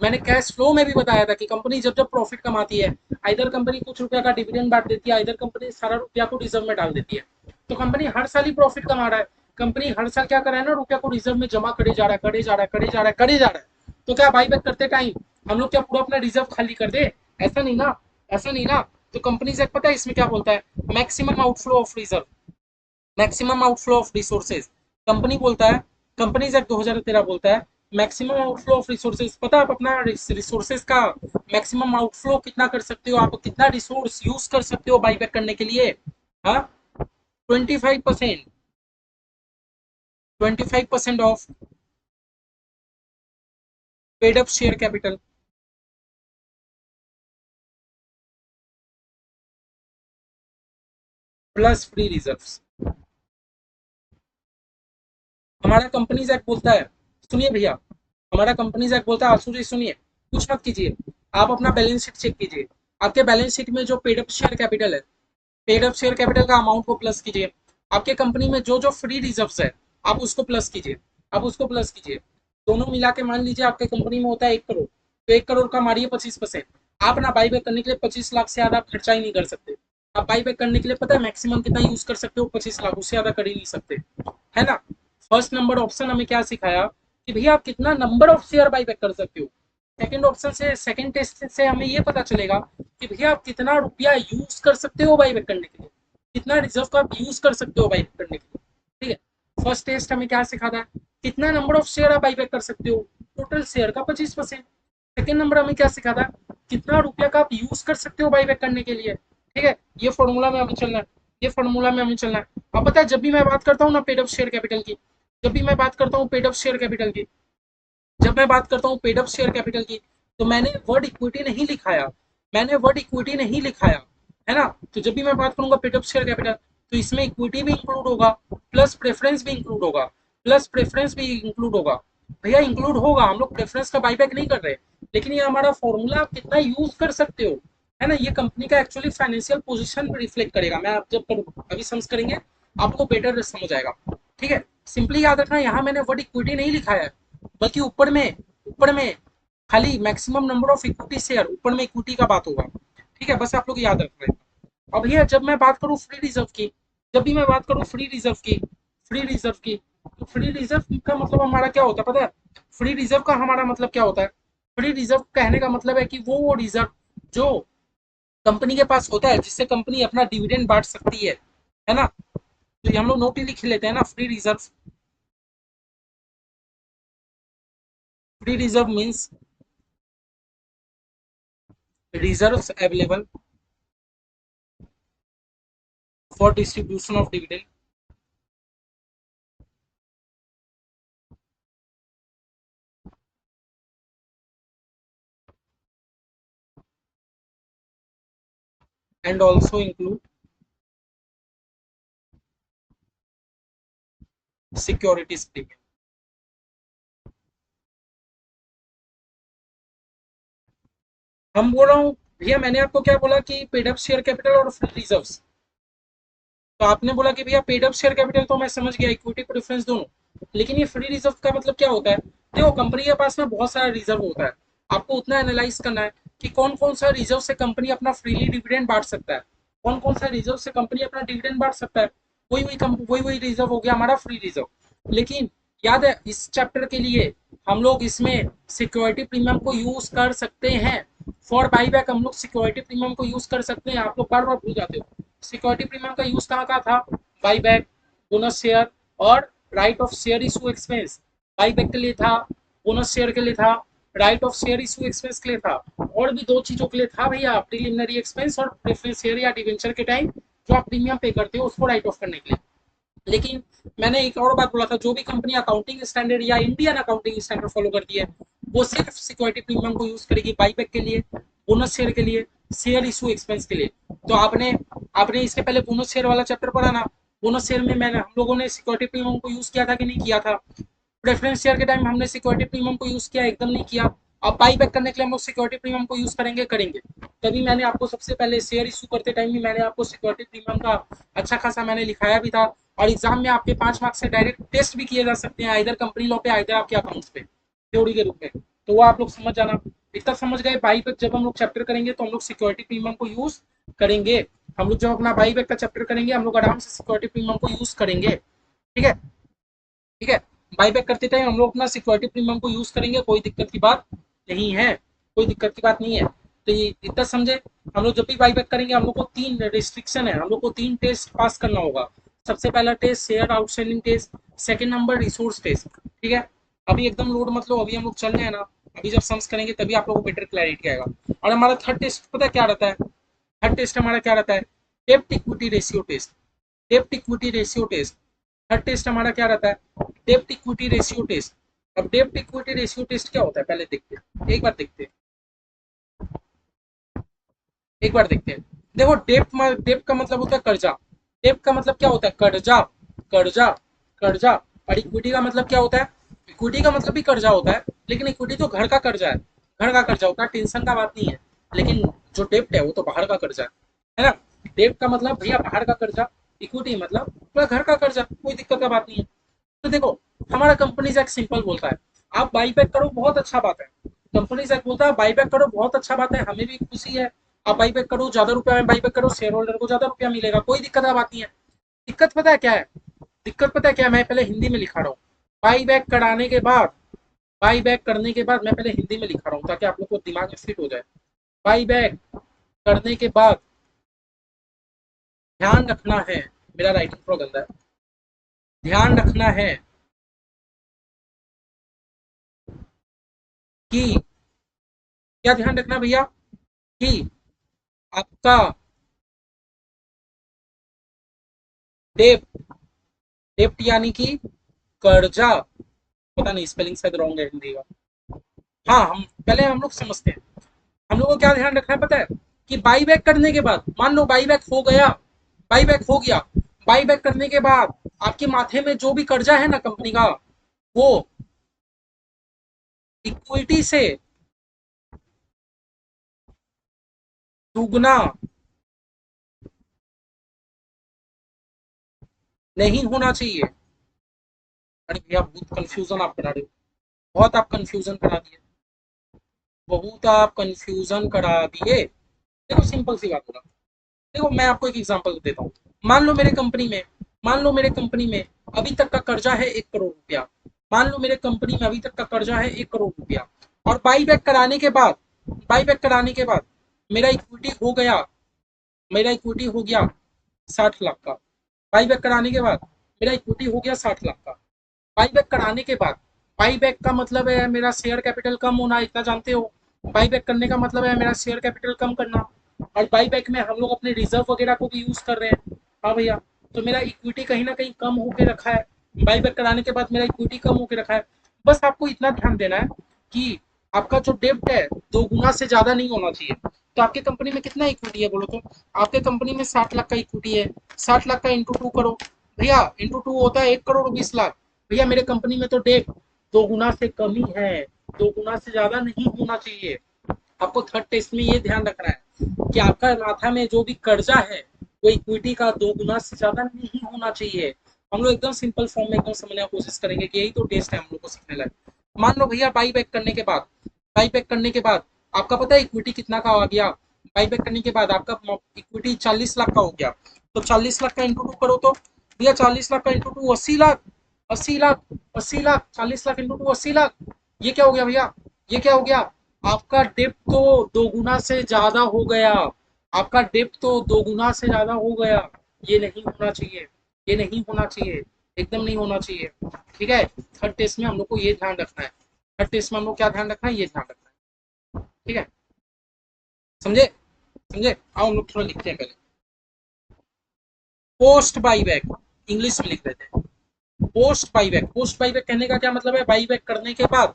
मैंने कैश फ्लो में भी बताया था कि कंपनी जब जब प्रॉफिट कमाती है, इधर कंपनी कुछ रुपया का डिविडेंड बांट देती है, इधर कंपनी सारा रुपया को रिजर्व में डाल देती है। तो कंपनी हर साल ही प्रॉफिट कमा रहा है, कंपनी हर साल क्या कर रहा है ना, रुपया को रिजर्व में जमा करे जा रहा है, करे जा रहा है, करे जा रहा है, करे जा रहा है। तो क्या बाई बैक करते टाइम हम लोग क्या पूरा अपना रिजर्व खाली कर दे, ऐसा नहीं ना, ऐसा नहीं ना। तो कंपनी से पता है इसमें क्या बोलता है, maximum outflow of reserve, maximum outflow of resources. Company बोलता है, कंपनीज एक्ट 2013 बोलता है मैक्सिमम आउटफ्लो ऑफ रिसोर्सेज। पता है आप अपना रिसोर्सेज का मैक्सिमम आउटफ्लो कितना कर सकते हो, आप कितना रिसोर्स यूज कर सकते हो बाईबैक करने के लिए। हाँ 25%, 25% of paid up share capital plus free reserves. हमारा कंपनीज एक्ट बोलता है, सुनिए भैया, हमारा कंपनीज एक्ट बोलता है, आंसू जी सुनिए, कुछ मत कीजिए, आप अपना बैलेंस शीट चेक कीजिए। आपके बैलेंस शीट में जो पेड अप शेयर कैपिटल है, पेड अप शेयर कैपिटल का अमाउंट को प्लस कीजिए। आपके कंपनी में जो जो फ्री रिजर्व है आप उसको प्लस कीजिए, आप उसको प्लस कीजिए। दोनों मिला के मान लीजिए आपके कंपनी में होता है 1 करोड़, तो 1 करोड़ का मारिए 25%। आप ना बाई बैक करने के लिए 25 लाख से ज्यादा खर्चा ही नहीं कर सकते। आप बाई बैक करने के लिए पता है मैक्सिमम कितना यूज कर सकते हो, 25 लाख, उससे ज्यादा कर ही नहीं सकते, है ना। फर्स्ट नंबर ऑप्शन हमें क्या सिखाया कि भैया आप कितना number of share buy back कर सकते हो। सेकंड ऑप्शन से, सेकंड टेस्ट से हमें ये पता चलेगा कि भैया आप कितना रुपया यूज कर सकते हो बाईबैक करने के लिए, कितना रिजर्व का आप यूज कर सकते हो बाईबैक करने के लिए। ठीक है, फर्स्ट टेस्ट हमें क्या सिखाता है, कितना नंबर ऑफ शेयर आप बाईबैक कर सकते हो, टोटल शेयर का 25%। सेकंड नंबर हमें क्या सिखाता है, कितना रुपया का आप यूज कर सकते हो बाईबैक करने के लिए। ठीक है, ये फॉर्मूला में हमें चलना है, ये फॉर्मूला में हमें चलना है। अब पता है जब भी मैं बात करता हूँ ना पेड अप शेयर कैपिटल की, जब भी मैं बात करता हूँ पेड अप शेयर कैपिटल की, जब मैं बात करता हूँ पेड अप शेयर कैपिटल की, तो मैंने वर्ड इक्विटी नहीं लिखाया, मैंने वर्ड इक्विटी नहीं लिखाया, है ना। तो जब भी मैं बात करूंगा पेड अप शेयर कैपिटल तो इसमें इक्विटी भी इंक्लूड होगा, प्लस प्रेफरेंस भी इंक्लूड होगा, प्लस प्रेफरेंस भी इंक्लूड होगा। भैया इंक्लूड होगा, हम लोग प्रेफरेंस का बाईबैक नहीं कर रहे, लेकिन ये हमारा फॉर्मूला आप कितना यूज कर सकते हो, है ना। ये कंपनी का एक्चुअली फाइनेंशियल पोजीशन रिफ्लेक्ट करेगा। मैं आप जब अभी समझ करेंगे आपको बेटर समझ आएगा। ठीक है, सिंपली याद रखना यहाँ मैंने वर्ड इक्विटी नहीं लिखा है, बल्कि ऊपर में खाली maximum number of equity share, ऊपर में इक्विटी का बात होगा। ठीक है, बस आप लोग याद रख रहे हैं। अब भैया जब मैं बात करूं फ्री रिजर्व की, जब भी मैं बात करूं फ्री रिजर्व की, फ्री रिजर्व की, तो फ्री रिजर्व का मतलब हमारा क्या होता है पता है, फ्री रिजर्व का हमारा मतलब क्या होता है? फ्री रिजर्व कहने का मतलब है कि वो रिजर्व जो कंपनी के पास होता है, जिससे कंपनी अपना डिविडेंड बांट सकती है ना? तो ये हम लोग नोट ही लिख लेते हैं ना, free reserve. Free reserve means reserves available for distribution of dividend and also include securities premium। हम बोल रहा हूँ भैया, मैंने आपको क्या बोला कि पेड अप शेयर कैपिटल और फ्री रिजर्व्स। तो आपने बोला कि भैया पेड अप शेयर कैपिटल तो मैं समझ गया, इक्विटी प्रेफरेंस दोनों, लेकिन ये फ्री रिजर्व का मतलब क्या होता है? देखो, कंपनी के पास में बहुत सारा रिजर्व होता है, आपको उतना एनालाइज करना है कि कौन कौन सा रिजर्व से कंपनी अपना फ्रीली डिविडेंड बांट सकता है, कौन कौन सा रिजर्व से कंपनी अपना डिविडेंड बांट सकता है। वही रिजर्व हो गया हमारा फ्री रिजर्व। लेकिन याद है, इस चैप्टर के लिए हम लोग इसमें सिक्योरिटी प्रीमियम को यूज कर सकते हैं। फॉर बाईबैक हम लोग सिक्योरिटी प्रीमियम को यूज कर सकते हैं। आप लोग बार बार भूल जाते हो, सिक्योरिटी प्रीमियम का यूज कहाँ का था? बाईबैक, बोनस शेयर और right of share issue expense. Buyback के लिए था, बोनस शेयर के लिए था, right of share issue expense के लिए था, और भी दो चीजों के लिए था भैया, प्रिलिमिनरी एक्सपेंस और प्रेफरेंस शेयर या डिवेंचर के टाइम जो आप प्रीमियम पे करते हो उसको राइट ऑफ करने के लिए। लेकिन मैंने एक और बात बोला था, जो भी कंपनी अकाउंटिंग स्टैंडर्ड या इंडियन अकाउंटिंग स्टैंडर्ड फॉलो करती है, वो सिर्फ सिक्योरिटी प्रीमियम को यूज करेगी बाईबैक के लिए, बोनस शेयर के लिए, शेयर इशू एक्सपेंस के लिए। तो आपने आपने इसके पहले बोनस शेयर वाला चैप्टर पढ़ा ना? बोनस शेयर में मैंने हम लोगों ने सिक्योरिटी प्रीमियम को यूज किया था कि नहीं किया था? प्रेफरेंस शेयर के टाइम हमने सिक्योरिटी प्रीमियम को यूज किया? एकदम नहीं किया। अब बाई बैक करने के लिए हम लोग सिक्योरिटी प्रीमियम को यूज करेंगे। तभी मैंने आपको सबसे पहले शेयर इशू करते टाइम भी मैंने आपको सिक्योरिटी प्रीमियम का अच्छा खासा मैंने लिखाया भी था। और एग्जाम में आपके 5 मार्क्स से डायरेक्ट टेस्ट भी किए जा सकते हैं, इधर कंपनी लॉ पे, इधर आपके अकाउंट्स पे, थ्योरी के रूप में। तो वो आप लोग समझ जाना। इतना समझ गए, बाई बैक जब हम लोग चैप्टर करेंगे तो हम लोग सिक्योरिटी प्रीमियम को यूज करेंगे। हम लोग जब अपना बाई बैक का चैप्टर करेंगे हम लोग आराम से सिक्योरिटी प्रीमियम को यूज करेंगे। ठीक है? ठीक है? बाईबैक करते टाइम हम लोग अपना सिक्योरिटी प्रीमियम को यूज करेंगे, कोई दिक्कत की बात नहीं है, कोई दिक्कत की बात नहीं है। तो ये इतना समझे। हम लोग जब भी बाईबैक करेंगे हम लोग को 3 रिस्ट्रिक्शन है, हम लोग को 3 टेस्ट पास करना होगा। सबसे पहला test share outstanding test, second number resource test. ठीक है? अभी एकदम लोड मत लो, अभी हम लोग चल रहे हैं ना, अभी जब सम्स करेंगे तभी आप लोगों को बेटर क्लैरिटी आएगा। और हमारा थर्ड टेस्ट पता है क्या रहता है? थर्ड टेस्ट हमारा क्या रहता है? डेब्ट इक्विटी रेशियो टेस्ट। डेब्ट equity ratio test third test हमारा क्या रहता है? डेब्ट इक्विटी रेशियो टेस्ट। अब डेब्ट इक्विटी रेशियो टेस्ट क्या होता है पहले देखते हैं, एक बार देखते हैं, एक बार देखते हैं। देखो, डेब्ट का मतलब होता है कर्जा। डेब्ट का मतलब क्या होता है? कर्जा, कर्जा, कर्जा। और इक्विटी का मतलब क्या होता है? इक्विटी का मतलब भी कर्जा होता है, लेकिन इक्विटी तो घर का कर्जा है, घर का कर्जा होता है, टेंशन का बात नहीं है। लेकिन जो डेब्ट है वो तो बाहर का कर्जा है ना? डेब्ट का मतलब भैया बाहर का कर्जा, इक्विटी मतलब पूरा घर का कर्जा, कोई दिक्कत का बात नहीं है। तो देखो, हमारा कंपनीज एक्ट सिंपल बोलता है आप बाईबैक करो, बहुत अच्छा बात है। कंपनीज एक्ट बोलता है बाईबैक करो, बहुत अच्छा बात है, हमें भी खुशी है। आप बाईबैक करो, ज्यादा रुपया में बाईबैक करो, शेयर होल्डर को ज्यादा रुपया मिलेगा, कोई दिक्कत का बात नहीं है। दिक्कत पता है क्या है? दिक्कत पता है क्या है? मैं पहले हिंदी में लिखा रहा हूँ। बाईबैक कराने के बाद, बाईबैक करने के बाद मैं पहले हिंदी में लिखा रहा हूँ ताकि आप लोग को दिमाग में फिट हो जाए। बाईबैक करने के बाद ध्यान रखना है, मेरा राइटिंग थोड़ा गंदा है, ध्यान रखना है कि, क्या ध्यान रखना भैया? कि आपका डेब्ट, डेब्ट यानी कि कर्जा, पता नहीं स्पेलिंग शायद रॉन्ग है हिंदी का। हाँ, हम लोग समझते हैं। हम लोग को क्या ध्यान रखना है पता है? कि बाई बैक करने के बाद, मान लो बाई बैक हो गया, बाई बैक हो गया, बाई बैक करने के बाद आपके माथे में जो भी कर्जा है ना कंपनी का, वो इक्विटी से दुगना नहीं होना चाहिए। अरे भैया, बहुत कंफ्यूजन आप करा रहे हो, बहुत आप कंफ्यूजन करा दिए, बहुत आप कंफ्यूजन करा दिए। देखो, सिंपल सी बात होगा। देखो, मैं आपको एक एग्जांपल देता हूँ। मान लो मेरे कंपनी में मान लो मेरे कंपनी में अभी तक का कर्जा है 1 करोड़ रुपया। मान लो मेरे कंपनी में अभी तक का कर्जा है 1 करोड़ रुपया, और बाई बैक कराने के बाद, बाई बैक कराने के बाद मेरा इक्विटी हो गया, मेरा इक्विटी हो गया 60 लाख का। बाई बैक कराने के बाद मेरा इक्विटी हो गया 60 लाख का। बाई बैक कराने के बाद, बाई बैक का मतलब है मेरा शेयर कैपिटल कम होना, इतना जानते हो। बाई बैक करने का मतलब है मेरा शेयर कैपिटल कम करना। और बाई बैक में हम लोग अपने रिजर्व वगैरह को भी यूज कर रहे हैं। हाँ भैया, तो मेरा इक्विटी कहीं ना कहीं कम होके रखा है। बाई बैक कराने के बाद मेरा इक्विटी कम होके रखा है। बस आपको इतना ध्यान देना है कि आपका जो डेब्ट है 2 गुना से ज्यादा नहीं होना चाहिए। तो आपके कंपनी में कितना इक्विटी है बोलो तो? आपके कंपनी में 60 लाख का इक्विटी है। 60 लाख का इंटू 2 करो भैया, इंटू 2 होता है 1 करोड़ 20 लाख। भैया मेरे कंपनी में तो डेट 2 गुना से कम ही है, 2 गुना से ज्यादा नहीं होना चाहिए। आपको थर्ड टेस्ट में ये ध्यान रखना है कि आपका माथा में जो भी कर्जा है वो इक्विटी का 2 गुना से ज्यादा नहीं होना चाहिए। हम लोग एकदम सिंपल फॉर्म में एकदम समझने की कोशिश करेंगे कि यही तो टेस्ट है हम लोग को सीखने लगे। मान लो भैया बाई बैक करने के बाद, बाई बैक करने के बाद आपका पता है इक्विटी कितना का आ गया? बाई बैक करने के बाद आपका इक्विटी 40 लाख का हो गया। तो 40 लाख का इंटू 2 करो तो भैया, 40 लाख का इंटू 2 80 लाख। 80 लाख, 80 लाख, 40 लाख इंटू 2 80 लाख। ये क्या हो गया भैया? ये क्या हो गया? आपका डेप्ट तो 2 गुना से ज्यादा हो गया। आपका डेप्ट तो 2 गुना से ज्यादा हो गया। ये नहीं होना चाहिए, ये नहीं होना चाहिए, एकदम नहीं होना चाहिए। ठीक है, थर्ड टेस्ट में हम लोग को ये ध्यान रखना है। थर्ड टेस्ट में हम लोग क्या ध्यान रखना है, ये ध्यान रखना है। ठीक है, समझे? समझे? आओ हम लोग थोड़ा लिखते हैं पहले। पोस्ट बाई बैक, इंग्लिश में लिख देते हैं। Post buy back, post buy back कहने का क्या मतलब है? बाई बैक करने के बाद,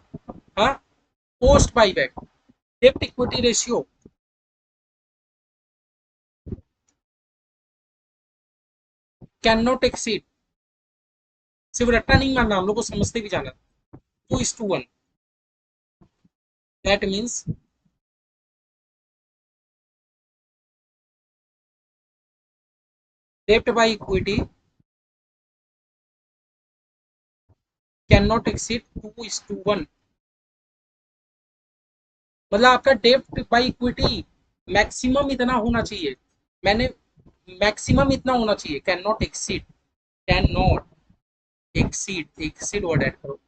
हाँ, पोस्ट बाई बैक डेप्ट equity ratio can not exceed, सिर्फ रट्टा नहीं मारना, हम लोग को समझते भी जाना। 2:1, दैट मीन्स डेप्ट by equity can not exceed 2:1। मतलब आपका डेप्ट बाई इक्विटी मैक्सिमम इतना होना चाहिए। मैंने मैक्सिमम इतना होना चाहिए, can not exceed, can not exceed, exceed word add करो,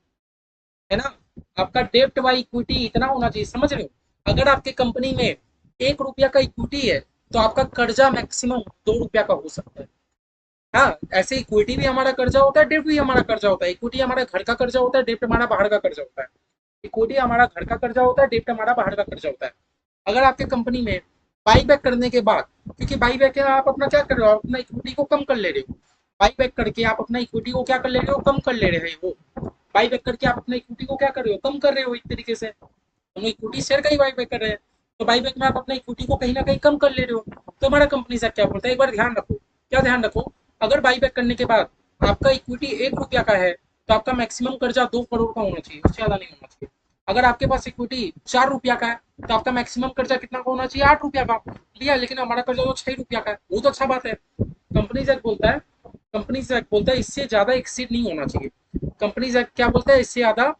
है ना? आपका डेप्ट बाई इक्विटी इतना होना चाहिए, समझ रहे हो? अगर आपके कंपनी में 1 रुपया का इक्विटी है तो आपका कर्जा मैक्सिमम 2 रुपया का हो सकता है। हाँ, ऐसे इक्विटी भी हमारा कर्जा होता है, डेप्ट भी हमारा कर्जा होता है। इक्विटी हमारा घर का कर्जा होता है, डेप्ट हमारा बाहर का कर्जा होता है। इक्विटी हमारा घर का कर्जा होता है, डेप्ट हमारा बाहर का कर्जा होता है। अगर आपके कंपनी में बाई बैक करने के बाद, क्योंकि बाई बैक आप अपना क्या कर रहे हो, आप अपना इक्विटी को कम कर ले रहे हो। बाई बैक करके आप अपना इक्विटी को क्या कर ले रहे हो, कम कर ले रहे हो। बाई बैक करके आप अपना इक्विटी को क्या कर रहे हो, कम कर रहे हो एक तरीके से। हम इक्विटी शेयर का ही बाई बैक कर रहे हैं। तो बाई बैक में आप अपना इक्विटी को कहीं ना कहीं कम कर ले रहे हो। तो हमारा कंपनी से क्या बोलता है, एक बार ध्यान रखो। क्या ध्यान रखो? अगर बाई बैक करने के बाद आपका इक्विटी 1 रुपया का है तो आपका मैक्सिमम कर्जा 2 करोड़ का होना चाहिए, उससे ज्यादा नहीं होना चाहिए। अगर आपके पास इक्विटी 4 रुपया का है तो आपका मैक्सिमम कर्जा कितना का होना चाहिए, 8 रुपया का। लिया, लेकिन हमारा कर्जा तो 6 रुपया का है, वो तो अच्छा बात है। कंपनी एक्ट बोलता है, कंपनी एक्ट बोलता है इससे ज्यादा एक्सीड नहीं होना चाहिए। कंपनी एक्ट क्या बोलता है, इससे ज्यादा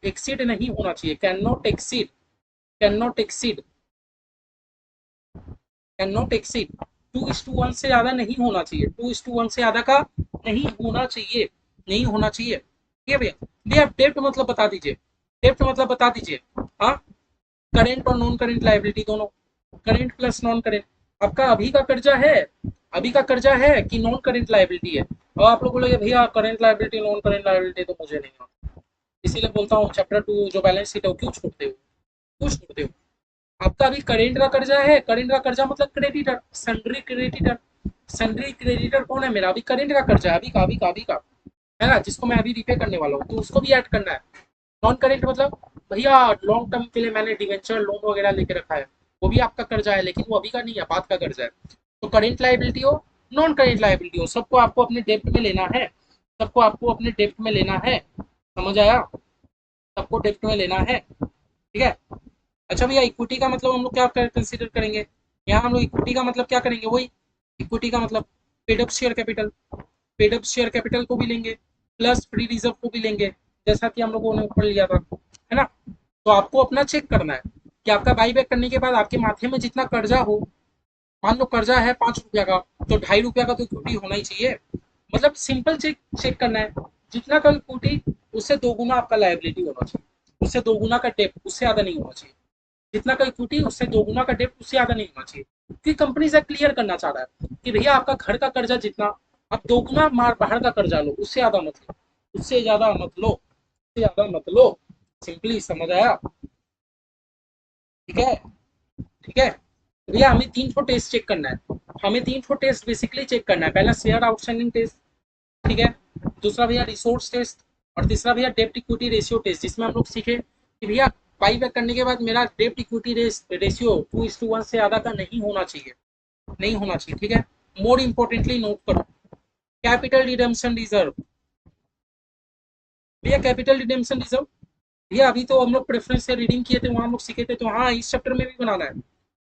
एक्सीड नहीं होना चाहिए, can not exceed, can not exceed, can not exceed 2:1 से ज्यादा नहीं होना चाहिए। 2:1 से ज्यादा का नहीं होना चाहिए, नहीं होना चाहिए। ठीक है भैया? भैया डेप्ट मतलब बता दीजिए, डेप्ट मतलब बता दीजिए। हाँ, करेंट और नॉन करेंट लाइबिलिटी दोनों, करेंट प्लस नॉन करेंट। आपका अभी का कर्जा है, अभी का कर्जा है कि नॉन करेंट लाइबिलिटी है? और आप लोग बोलोगे भैया current liability non current liability तो मुझे नहीं आता, इसीलिए बोलता हूँ चैप्टर 2 जो बैलेंस शीट है वो क्यों छोड़ते हो, क्यों छोड़ते हो? आपका अभी करेंट का कर्जा है, करेंट का कर्जा मतलब creditor, sundry creditor. Sundry creditor कौन है? मेरा अभी करेंट का कर्जा है, अभी का, अभी का, अभी का, है ना, जिसको मैं अभी रिपे करने वाला हूँ, तो उसको भी ऐड करना है। नॉन करेंट मतलब भैया लॉन्ग टर्म के लिए मैंने डिवेंचर लोन वगैरह लेके रखा है, वो भी आपका कर्जा है, लेकिन वो अभी का नहीं है, बाद का कर्जा है। तो करेंट लाइबिलिटी हो, नॉन करेंट लाइबिलिटी हो, सबको आपको अपने डेप्ट में लेना है, सबको आपको अपने डेप्ट में लेना है। समझ आया? सबको डेप्ट में लेना है। ठीक है? अच्छा भैया, इक्विटी का मतलब हम लोग क्या कंसीडर करेंगे? यहाँ हम लोग इक्विटी का मतलब क्या करेंगे, वही इक्विटी का मतलब paid up share capital, paid up share capital को भी लेंगे, प्लस फ्री रिजर्व को भी लेंगे, जैसा कि हम लोगों ने ऊपर लिया था, है ना? तो आपको अपना चेक करना है कि आपका बाई बैक करने के बाद आपके माथे में जितना कर्जा हो, मान लो कर्जा है 5 रुपया का, तो 2.5 रुपया का तो इक्विटी होना ही चाहिए। मतलब सिंपल चेक चेक करना है, जितना का इक्विटी उससे दो गुना आपका लायबिलिटी होना चाहिए, उससे दो गुना का डेप्ट, उससे ज्यादा नहीं होना चाहिए। जितना का इक्विटी उससे दो गुना का डेप्ट, उससे ज्यादा नहीं होना चाहिए। क्योंकि कंपनी से क्लियर करना चाह रहा है कि भैया आपका घर का कर्जा जितना, आप दो गुना बाहर का कर्जा लो, उससे ज्यादा मत लो, उससे ज्यादा मत लो, उससे ज्यादा मत लो। सिंपली समझ आया? ठीक है, ठीक है। तो भैया हमें तीन ठो टेस्ट चेक करना है, हमें तीन ठो टेस्ट बेसिकली चेक करना है। पहला शेयर आउटस्टैंडिंग टेस्ट, ठीक है। दूसरा भैया रिसोर्स टेस्ट, और तीसरा भैया डेप्ट इक्विटी रेशियो टेस्ट, जिसमें हम लोग सीखे कि भैया बाई बैक करने के बाद मेरा डेप्ट इक्विटी रेशियो 2:1 से ज्यादा का नहीं होना चाहिए, नहीं होना चाहिए, ठीक है। मोर इंपॉर्टेंटली नोट करो, कैपिटल रिडेम्पशन रिजर्व। भैया कैपिटल रिडेम्पशन रिजर्व, भैया अभी तो हम लोग प्रेफरेंस से रीडिंग किए थे, वहां हम लोग सीखे थे, तो हाँ इस चैप्टर में भी बनाना है,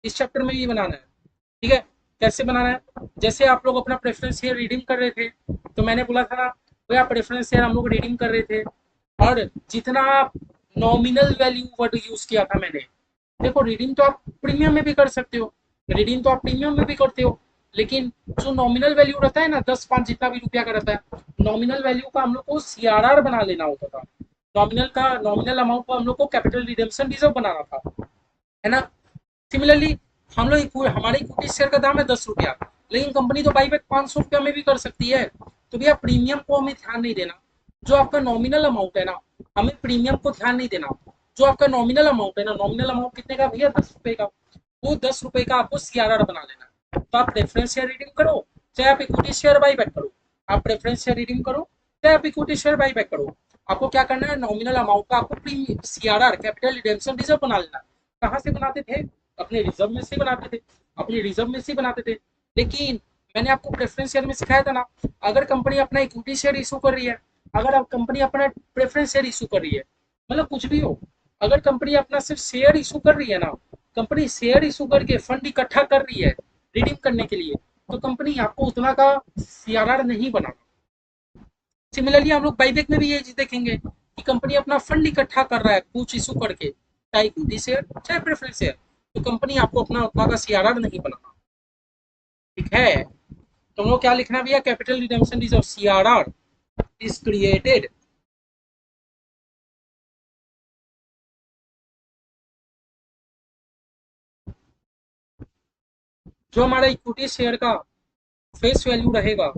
इस चैप्टर में भी बनाना है, ठीक है। कैसे बनाना है? जैसे आप लोग अपना प्रेफरेंस शेयर रीडिंग कर रहे थे, तो मैंने बोला था ना भैया प्रेफरेंस शेयर हम लोग रीडिंग कर रहे थे, और जितना नॉमिनल वैल्यू वर्ड यूज किया था मैंने, देखो रीडिंग तो आप प्रीमियम में भी कर सकते हो, रीडिंग तो आप प्रीमियम में भी करते हो, लेकिन जो नॉमिनल वैल्यू रहता है ना, 10 5 जितना भी रुपया का रहता है, नॉमिनल वैल्यू का हम लोग को सीआरआर बना लेना होता था। नॉमिनल अमाउंट को हम लोग को कैपिटल रिडेम्पशन रिजर्व बनाना था, है ना। सिमिलरली हम लोग, हमारे इक्विटी शेयर का दाम है 10 रुपया, लेकिन कंपनी तो बाईबैक 500 रुपया में भी कर सकती है। तो भैया प्रीमियम को हमें ध्यान नहीं देना, जो आपका नॉमिनल अमाउंट है ना, हमें प्रीमियम को ध्यान नहीं देना। जो आपका नॉमिनल अमाउंट है ना, नॉमिनल अमाउंट कितने का भैया, 10 रुपए का, वो 10 रुपए का आपको सीआरआर बना लेना है। तो आप प्रेफरेंस शेयर रिडीम करो, चाहे आप इक्विटी शेयर बाई बैक करो, आप प्रेफरेंस शेयर रिडीम करो, चाहे आप इक्विटी शेयर बाई बैक करो, आपको क्या करना है, नॉमिनल अमाउंट का आपको premium CRR capital redemption reserve बना लेना है। कहाँ से बनाते थे? अपने रिजर्व में से बनाते थे, अपने रिजर्व में से बनाते थे। लेकिन मैंने आपको प्रेफरेंस शेयर में सिखाया था ना, अगर कंपनी अपना इक्विटी शेयर इशू कर रही है, अगर अब कंपनी अपना प्रेफरेंस शेयर इशू कर रही है, मतलब कुछ भी हो, अगर कंपनी अपना सिर्फ शेयर इशू कर रही है ना, कंपनी शेयर इशू करके फंड इकट्ठा कर रही है रिडीम करने के लिए, तो कंपनी आपको उतना का सीआरआर नहीं बना। सिमिलरली हम लोग बाईबैक में भी ये चीज देखेंगे कि कंपनी अपना फंड इकट्ठा कर रहा है कुछ इशू करके, चाहे इक्विटी शेयर चाहे प्रेफरेंस शेयर, तो कंपनी आपको अपना उतना का सीआरआर नहीं बनाना, ठीक है। तो हम लोग क्या लिखना भैया, capital redemption reserve CRR is created, जो हमारा इक्विटी शेयर का फेस वैल्यू रहेगा,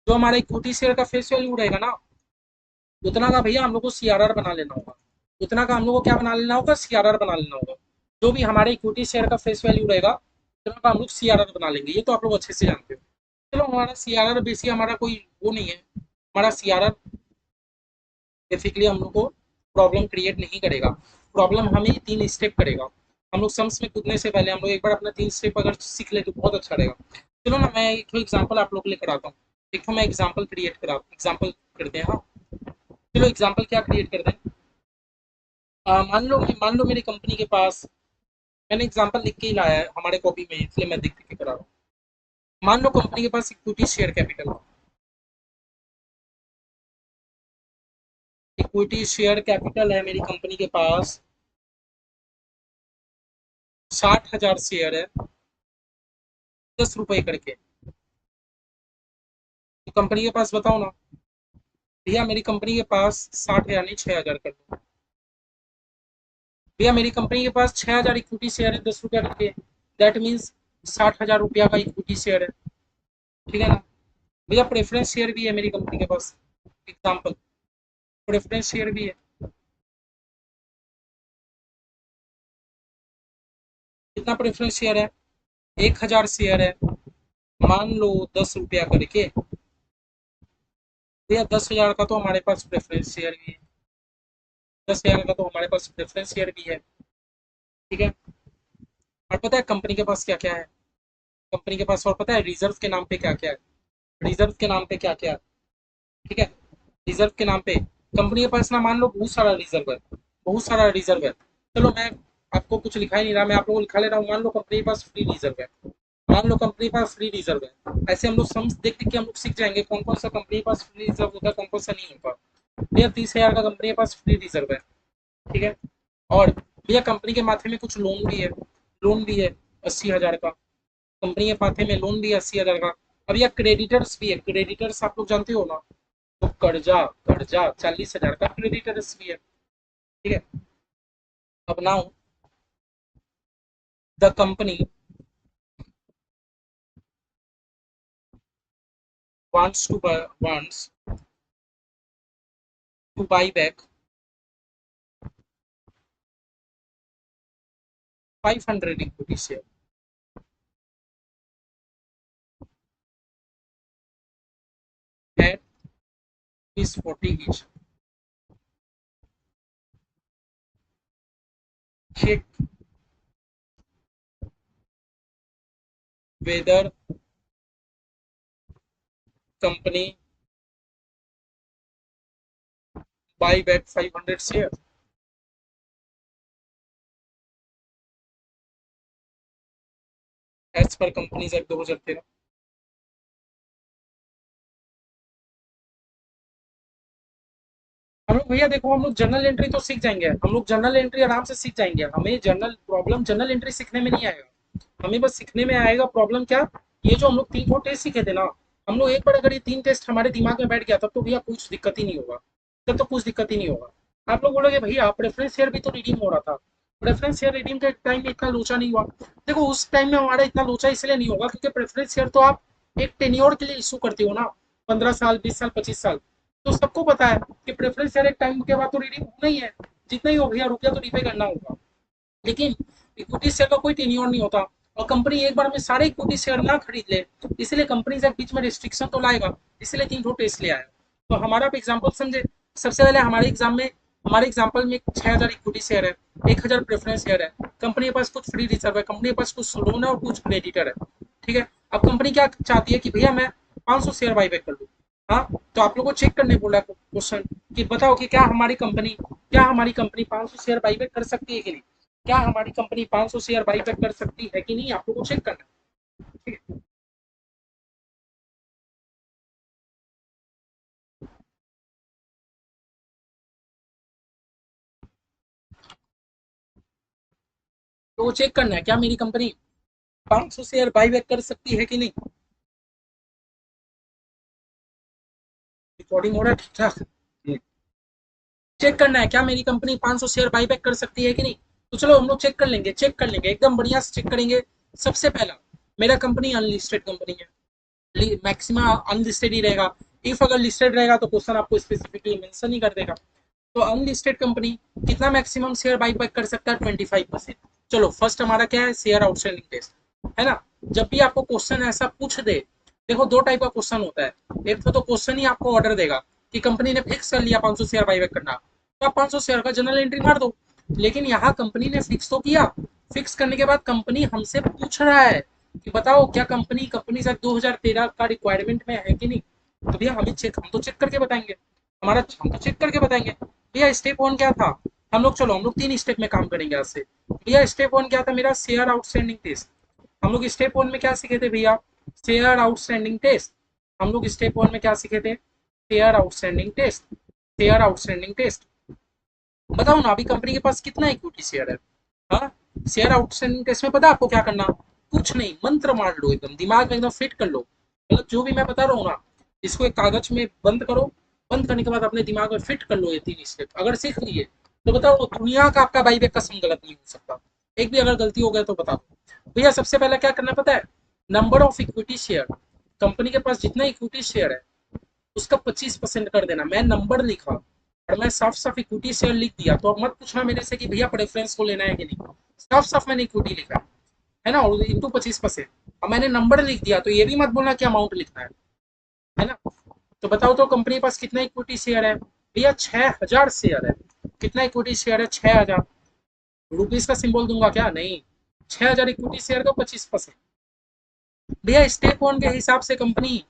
जो हमारा इक्विटी शेयर का फेस वैल्यू रहेगा ना, उतना का भैया हम लोग को सीआरआर बना लेना होगा, उतना का हम लोग को क्या बना लेना होगा, सीआरआर बना लेना होगा। जो भी हमारे इक्विटी शेयर का फेस वैल्यू रहेगा, उतना का हम लोग सीआरआर बना लेंगे, ये तो आप लोग अच्छे से जानते हो। चलो हमारा सीआरआर बेसिक हमारा कोई वो नहीं है, हमारा सीआरआर बेसिकली हम लोग को प्रॉब्लम क्रिएट नहीं करेगा, प्रॉब्लम हमें 3 स्टेप करेगा। हम लोग सम्स में कूदने से पहले हम लोग एक बार अपना 3 स्टेप अगर सीख ले तो बहुत अच्छा रहेगा। चलो ना मैं एक एग्जाम्पल आप लोग को लेकर आता हूँ, एक तो मैं एग्जाम्पल क्रिएट करा, एग्जाम्पल करते हैं, हाँ। चलो एग्जाम्पल क्या क्रिएट करते हैं, मान लो मेरी कंपनी के पास, मैंने एग्जाम्पल लिख के ही लाया है हमारे कॉपी में, इसलिए मैं देख के करा रहा हूँ। मान लो कंपनी के पास equity share capital, equity share capital है मेरी कंपनी के पास 60,000 शेयर है, 10 रुपए करके। तो कंपनी के पास बताओ ना भैया, मेरी कंपनी के पास 60 यानी 6,000 कर दो भैया, मेरी कंपनी के पास 6,000 इक्विटी शेयर है, 10 रुपया करके, दैट मीन्स 60,000 रुपया का इक्विटी शेयर है, ठीक है ना। भैया प्रेफरेंस शेयर भी है मेरी कंपनी के पास, एग्जाम्पल प्रेफरेंस शेयर भी है, कितना प्रेफरेंस शेयर है, 1,000 शेयर है, मान लो 10 रुपया करके। भैया 10,000 का तो हमारे पास प्रेफरेंस शेयर भी है, 10,000 का तो हमारे पास प्रेफरेंस शेयर भी है, ठीक है। और पता है कंपनी के पास क्या क्या है, कंपनी के पास और पता है रिजर्व के नाम पे क्या क्या है, रिजर्व के नाम पे क्या क्या है, ठीक है। रिजर्व के नाम पे कंपनी के पास ना, मान लो बहुत सारा रिजर्व है, बहुत सारा रिजर्व है। चलो मैं आपको कुछ लिखा ही नहीं रहा, मैं आप लोगों को लिखा ले रहा हूँ, मान लो कंपनी के पास फ्री रिजर्व है, मान लो कंपनी के पास फ्री रिजर्व है। ऐसे हम लोग सम्स देख देख के हम लोग सीख जाएंगे कौन कौन सा कंपनी के पास फ्री रिजर्व होता है, कौन कौन सा नहीं होता। भैया 30,000 का कंपनी के पास फ्री रिजर्व है, ठीक है। और भैया कंपनी के माथे में कुछ लोन भी है, लोन भी है 80,000 का, कंपनी के माथे में लोन भी है 80,000 का। अब यह क्रेडिटर्स भी है, क्रेडिटर्स आप लोग जानते हो ना, तो कर्जा कर्जा 40,000 का क्रेडिटर्स भी है। ठीक है। अब now the company wants to buy back 500 equity share at is 40 each. Check whether company buy back 500 shares as per Companies Act 2013। हम लोग भैया देखो, हम लोग जर्नल एंट्री तो सीख जाएंगे, हम लोग जर्नल एंट्री आराम से सीख जाएंगे। हमें जर्नल प्रॉब्लम जर्नल एंट्री सीखने में नहीं आएगा, हमें बस सीखने में आएगा प्रॉब्लम क्या, ये जो हम लोग 3 टेस्ट सीखे थे ना, हम लोग एक बार अगर ये 3 टेस्ट हमारे दिमाग में बैठ गया तब तो भैया कुछ दिक्कत ही नहीं होगा, तब तो कुछ दिक्कत ही नहीं होगा। आप लोग बोलोगे भैया प्रेफरेंस शेयर भी तो रिडीम हो रहा था, प्रेफरेंस शेयर रिडीम के टाइम में इतना लोचा नहीं हुआ। देखो उस टाइम में हमारा इतना लोचा इसलिए नहीं होगा क्योंकि प्रेफरेंस शेयर तो आप एक टेन्योर के लिए इशू करते हो ना, 15 साल 20 साल 25 साल। तो सबको पता है कि प्रेफरेंस शेयर एक टाइम के बाद तो रिडीम होना ही है, जितना ही हो भैया रुपया तो रिपे करना होगा। लेकिन इक्विटी शेयर का कोई टेन्योर नहीं होता, और कंपनी एक बार में सारे इक्विटी शेयर ना खरीद ले, इसलिए कंपनी से बीच में रिस्ट्रिक्शन तो लाएगा, इसलिए 3 टेस्ट ले आया। तो हमारा आप एग्जाम्पल समझे, सबसे पहले हमारे एग्जाम्पल में 6,000 इक्विटी शेयर है, 1,000 प्रेफरेंस शेयर है, कंपनी के पास कुछ फ्री रिजर्व है, कंपनी के पास कुछ लोन है और कुछ क्रेडिटर है। ठीक है। अब कंपनी क्या चाहती है कि भैया मैं 500 शेयर बाईबैक कर लूँ। हाँ, तो आप लोगों को चेक करने बोला क्वेश्चन कि बताओ कि क्या हमारी कंपनी 500 शेयर बाईबैक कर सकती है कि नहीं, क्या हमारी कंपनी 500 शेयर बाईबैक कर सकती है कि नहीं, आप लोगों को चेक करना है। ठीक है। तो वो चेक करना है क्या मेरी कंपनी 500 शेयर बाईबैक कर सकती है कि नहीं। रिकॉर्डिंग हो रहा है ठीक ठाक। चेक करना है क्या मेरी कंपनी 500 शेयर बाईबैक कर सकती है कि नहीं। तो चलो हम लोग चेक कर लेंगे एकदम बढ़िया से चेक करेंगे। सबसे पहला, मेरा कंपनी अनलिस्टेड कंपनी है, मैक्सिमम अनलिस्टेड ही रहेगा। इफ अगर लिस्टेड रहेगा तो क्वेश्चन आपको स्पेसिफिकली मेंशन ही कर देगा। तो अनलिस्टेड कंपनी कितना मैक्सिमम शेयर बाईबैक कर सकता है, 25%। चलो फर्स्ट हमारा क्या है, शेयर आउटस्टैंडिंग टेस्ट, है ना। जब भी आपको क्वेश्चन ऐसा पूछ दे, देखो 2 टाइप का क्वेश्चन होता है। एक तो क्वेश्चन ही आपको ऑर्डर देगा कि कंपनी ने फिक्स कर लिया 500 शेयर बाईबैक करना, तो आप 500 शेयर का जनरल एंट्री मार दो। लेकिन यहाँ कंपनी ने फिक्स तो किया, फिक्स करने के बाद कंपनी हमसे पूछ रहा है कि बताओ क्या कंपनी से 2013 का रिक्वायरमेंट में है कि नहीं। तो भैया हम तो चेक करके बताएंगे, हम तो चेक करके बताएंगे। भैया स्टेप 1 क्या था, हम लोग 3 स्टेप में काम करेंगे आज से। भैया स्टेप 1 क्या था मेरा, शेयर आउटस्टैंडिंग टेस्ट। हम लोग स्टेप 1 में क्या सीखे थे भैया, शेयर आउटस्टैंडिंग टेस्ट। हम लोग स्टेप 1 में क्या सीखे थे, share outstanding test, share outstanding test. बताओ ना अभी कंपनी के पास कितना इक्विटी शेयर है। हाँ, शेयर आउटस्टैंडिंग टेस्ट में पता है आपको क्या करना, कुछ नहीं, मंत्र मार लो, एकदम दिमाग में एकदम फिट कर लो। मतलब जो भी मैं बता रहा हूँ ना, इसको एक कागज में बंद करो, बंद करने के बाद अपने दिमाग में फिट कर लो ये 3 स्टेप। अगर सीख लिए तो बताओ दुनिया का आपका बाईबैक कसम गलत नहीं हो सकता। एक भी अगर गलती हो गया तो बता दो भैया। सबसे पहले क्या करना पता है, number of equity share, company के पास जितना इक्विटी शेयर है उसका 25% कर देना। मैं नंबर लिखा और मैं साफ साफ इक्विटी शेयर लिख दिया, तो अब मत पूछना मेरे से कि भैया प्रेफरेंस को लेना है कि नहीं। साफ साफ मैंने इक्विटी लिखा है ना, और इंटू 25%। अब मैंने नंबर लिख दिया तो ये भी मत बोलना कि अमाउंट लिखना है ना। तो बताओ तो कंपनी के पास कितना इक्विटी शेयर है भैया, 6,000 शेयर है। कितना इक्विटी शेयर है, 6,000। रुपीज का सिंबल दूंगा क्या, नहीं, 6,000 इक्विटी शेयर का 25%। भैया स्टेप 1 के हिसाब से कंपनी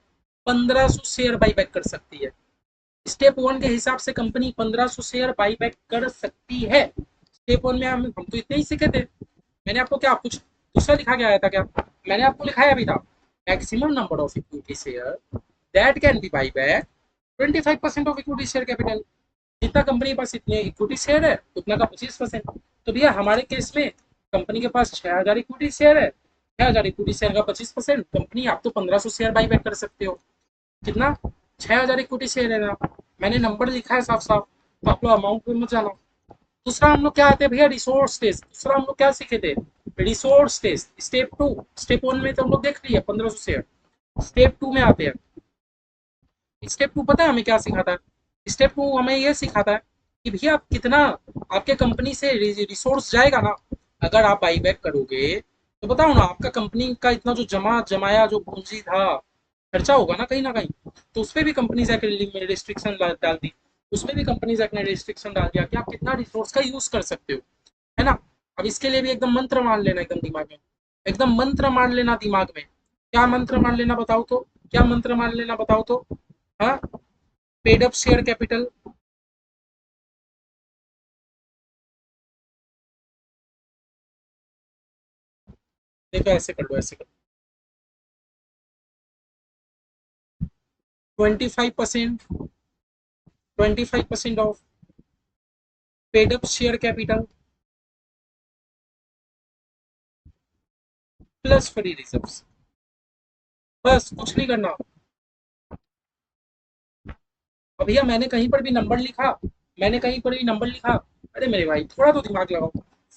1,500 शेयर बाईबैक कर सकती है। स्टेप 1 के हिसाब से कंपनी 1,500 शेयर बाईबैक कर सकती है। स्टेप 1 में हम तो इतने ही सीखे थे। मैंने आपको क्या कुछ दूसरा लिखा के आया था क्या, मैंने आपको लिखाया भी था, maximum number of equity share that can B buy back 25% of equity share capital. जितना कंपनी के पास इतने इक्विटी शेयर है उतना का 25%। तो भैया हमारे केस में कंपनी के पास 6,000 इक्विटी शेयर है, 6,000 इक्विटी शेयर का 25% कंपनी, आप तो 1,500 शेयर बाई बैक कर सकते हो। कितना? 6,000 इक्विटी शेयर है ना, मैंने नंबर लिखा है साफ साफ, तो आप लोग अमाउंट में मत जाना। दूसरा हम लोग क्या आते हैं भैया, रिसोर्स टेस्ट। दूसरा हम लोग क्या सीखे थे, रिसोर्स टेस्ट। स्टेप 2, स्टेप 1 में तो हम लोग देख लिए 1,500 शेयर। स्टेप 2 में आते हैं। स्टेप 2 पता है हमें क्या सिखाता है? स्टेप 2 हमें ये सिखाता है कि भैया आप कितना, आपके कंपनी से रिसोर्स जाएगा ना, अगर आप बाई बैक करोगे तो बताओ ना, आपका कंपनी का इतना जो जमाया जो पूंजी था, खर्चा होगा ना कहीं, तो उसपे भी कंपनीज एक्ट ने रिस्ट्रिक्शन डाल दी। उसमें भी कंपनीज एक्ट ने रिस्ट्रिक्शन डाल दिया कि आप कितना रिसोर्स का यूज कर सकते हो, है ना। अब इसके लिए भी एकदम मंत्र मान लेना, एकदम दिमाग में, एकदम मंत्र मान लेना दिमाग में। क्या मंत्र मान लेना बताओ तो, क्या मंत्र मान लेना बताओ तो? हाँ, पेड अप शेयर कैपिटल। देखो ऐसे कर लो, ऐसे कर लो, 25%, 25% of paid up share capital plus free reserve. बस कुछ नहीं करना। और भैया मैंने कहीं पर भी नंबर लिखा, मैंने कहीं पर भी नंबर लिखा? अरे मेरे भाई थोड़ा तो दिमाग लगाओ।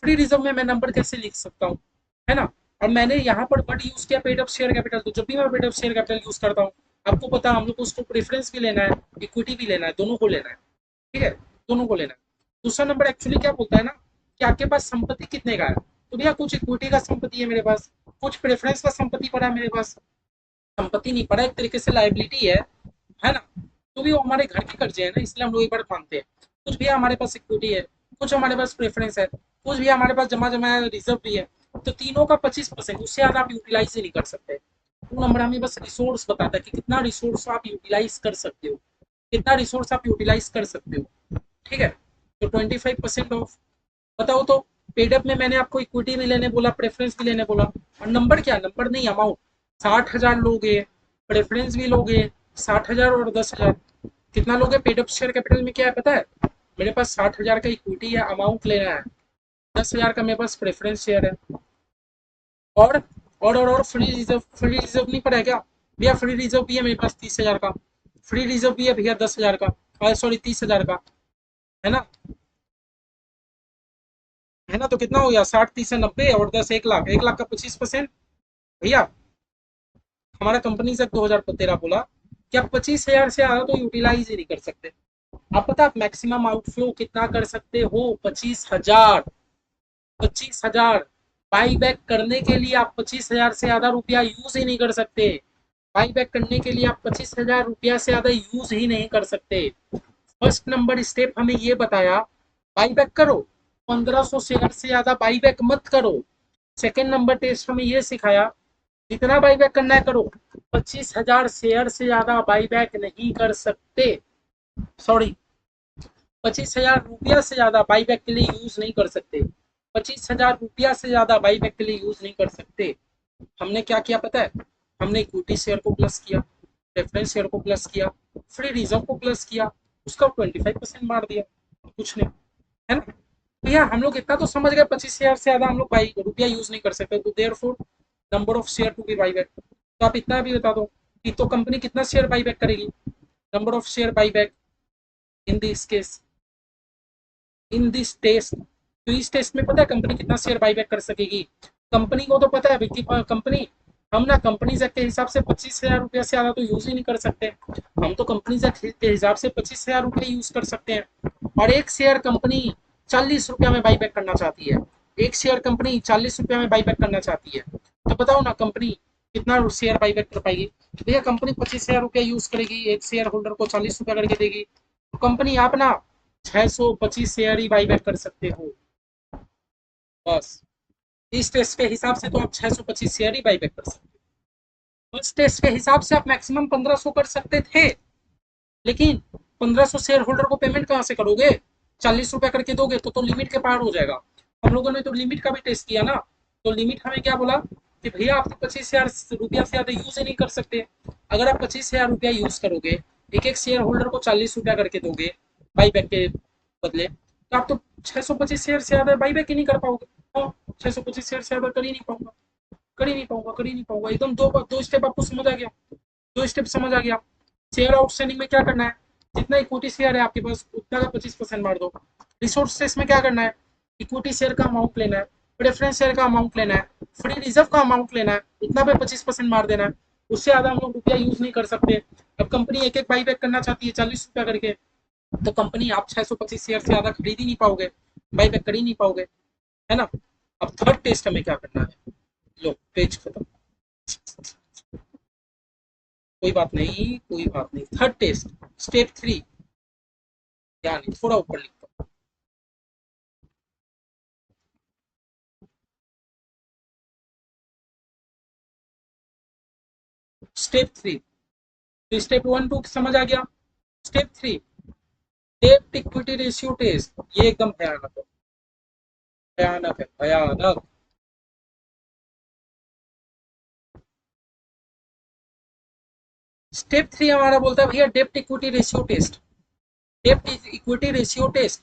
फ्री रिजर्व में मैं नंबर कैसे लिख सकता हूँ, है ना। और मैंने यहाँ पर वर्ड यूज किया पेड अप शेयर कैपिटल, तो जब भी मैं paid up share capital use करता हूँ, आपको पता है हम लोग को उसको प्रेफरेंस भी लेना है, इक्विटी भी लेना है, दोनों को लेना है। ठीक है, दोनों को लेना है। दूसरा नंबर एक्चुअली क्या बोलता है ना, कि आपके पास संपत्ति कितने का है, तो भैया कुछ इक्विटी का संपत्ति है मेरे पास, कुछ प्रेफरेंस का संपत्ति पड़ा है मेरे पास। संपत्ति नहीं पड़ा, एक तरीके से लाइबिलिटी है ना। तो भी वो हमारे घर के कर्जे है ना, इसलिए हम लोग एक बार मानते हैं। कुछ भी हमारे पास इक्विटी है, कुछ हमारे पास प्रेफरेंस है, कुछ भी हमारे पास जमा जमा रिजर्व भी है। तो तीनों का 25%, उससे ज्यादा आप यूटिलाइज ही नहीं कर सकते। टू नंबर हमें बस रिसोर्स बताता है कि कितना रिसोर्स आप यूटिलाइज कर सकते हो, कितना रिसोर्स आप यूटिलाइज कर सकते हो। ठीक है, तो 25% ऑफ। बताओ तो, पेडअप में मैंने आपको इक्विटी भी लेने बोला, प्रेफरेंस भी लेने बोला, और नंबर क्या, नंबर नहीं अमाउंट। 60,000 लोगे, प्रेफरेंस भी लोगे, 60,000 और 10,000, कितना लोगे? पेडअप शेयर कैपिटल में क्या है पता है, मेरे पास 60,000 का इक्विटी है, अमाउंट लेना है, 10,000 का मेरे पास प्रेफरेंस शेयर है, और फ्री रिजर्व, फ्री रिजर्व नहीं पड़ा है क्या भैया? फ्री रिजर्व भी है मेरे पास 30,000 का, फ्री रिजर्व भी है भैया 10,000 का, सॉरी 30,000 का, है ना। है ना, तो कितना हो गया? 60 30 90 और 10 1 लाख, 1 लाख का 25%। भैया हमारा कंपनी से 2013 बोला कि आप 25,000 से ज्यादा तो यूटिलाइज ही नहीं कर सकते। आप पता आप मैक्सिमम आउटफ्लो कितना कर सकते हो? 25,000। 25,000 बाई बैक करने के लिए आप 25,000 से ज्यादा रुपया यूज ही नहीं कर सकते। बाई बैक करने के लिए आप 25,000 रुपया से ज्यादा यूज ही नहीं कर सकते। फर्स्ट नंबर स्टेप हमें ये बताया, बाई बैक करो, 1,500 शेयर से ज्यादा बाई बैक मत करो। सेकेंड नंबर टेस्ट हमें ये सिखाया, जितना बाई बैक करना है करो, 25,000 शेयर से ज्यादा बाई बैक नहीं कर सकते। सॉरी, 25,000 रुपया से ज्यादा बाई बैक के लिए यूज नहीं कर सकते। 25,000 रुपया से ज्यादा बाई बैक के लिए यूज नहीं कर सकते। हमने क्या किया पता है, हमने इक्विटी शेयर को प्लस किया, प्रेफरेंस शेयर को प्लस किया, फ्री रिजर्व को प्लस किया, उसका 25% मार दिया, कुछ नहीं, है ना। भैया हम लोग इतना तो समझ गए, 25,000 से ज्यादा हम लोग बाई रुपया यूज नहीं कर सकते, तो therefore number of share to be buy back. तो आप इतना भी बता दो कि तो कंपनी कितना शेयर बाई बैक करेगी, number of share buy back in this case, in this test. तो इस टेस्ट में पता है कंपनी कितना शेयर बाईबैक कर सकेगी? कंपनी को तो पता है कि कंपनी, हम ना कंपनी एक्ट के हिसाब से 25,000 रुपया से ज्यादा तो यूज ही नहीं कर सकते। हम तो कंपनी एक्ट के हिसाब से 25,000 रुपये यूज कर सकते हैं। और एक शेयर कंपनी 40 रुपया में बाईबैक करना चाहती है, एक शेयर कंपनी 40 रुपया में बाईबैक करना चाहती है, तो बताओ ना कंपनी कितना शेयर बाईबैक कर पाएगी? भैया कंपनी 25,000 रुपया यूज करेगी, एक शेयर होल्डर को 40 रुपया करके देगी, तो कंपनी आप ना 625 शेयर ही बाईबैक कर सकते हो, बस। इस टेस्ट के हिसाब से तो आप 625 शेयर ही बाईबैक कर सकते हो। उस टेस्ट के हिसाब से आप मैक्सिमम 1,500 कर सकते थे, लेकिन 1,500 शेयर होल्डर को पेमेंट कहाँ से करोगे? 40 रुपया करके दोगे तो लिमिट के पार हो जाएगा। हम लोगों ने तो लिमिट का भी टेस्ट किया ना, तो लिमिट हमें क्या बोला कि भैया आप तो 25,000 रुपया से ज्यादा यूज ही नहीं कर सकते। अगर आप 25,000 रुपया यूज करोगे, एक एक शेयर होल्डर को 40 रुपया करके दोगे बाई बैक के बदले, तो आप तो 625 शेयर से ज्यादा बाई बैक ही नहीं कर पाओगे। 625 शेयर से ज्यादा कर ही नहीं पाऊंगा। कर ही नहीं पाऊंगा, कर ही नहीं पाऊंगा। एकदम दो दो स्टेप आपको समझ आ गया? दो स्टेप समझ आ गया। शेयर आउटस्टैंडिंग में क्या करना है, जितना इक्विटी शेयर है आपके पास उतना का 25% मार दो। रिसोर्सेस में क्या करना है, इक्विटी शेयर का अमाउंट लेना है, प्रेफरेंस शेयर का अमाउंट लेना है, फ्री रिजर्व का अमाउंट लेना है, उतना पे 25% मार देना है। उससे ज्यादा हम लोग रुपया यूज नहीं कर सकते। अब कंपनी एक एक बाई बैक करना चाहती है 40 रुपया करके, तो कंपनी आप 625 शेयर से ज्यादा खरीद ही नहीं पाओगे, बाई बैक कर ही नहीं पाओगे, है ना। अब थर्ड टेस्ट हमें क्या करना है, लो पेज खत्म, कोई बात नहीं, कोई बात नहीं। थर्ड टेस्ट, स्टेप 3, यानी थोड़ा ऊपर लिखता हूँ। स्टेप 3, तो स्टेप 1 2 समझ आ गया। स्टेप 3, डेब्ट इक्विटी रेशियो टेस्ट, ये एकदम भयानक है, भयानक है, भयानक। स्टेप 3 हमारा बोलता है भैया डेब्ट इक्विटी रेशियो टेस्ट, डेब्ट इक्विटी रेशियो टेस्ट,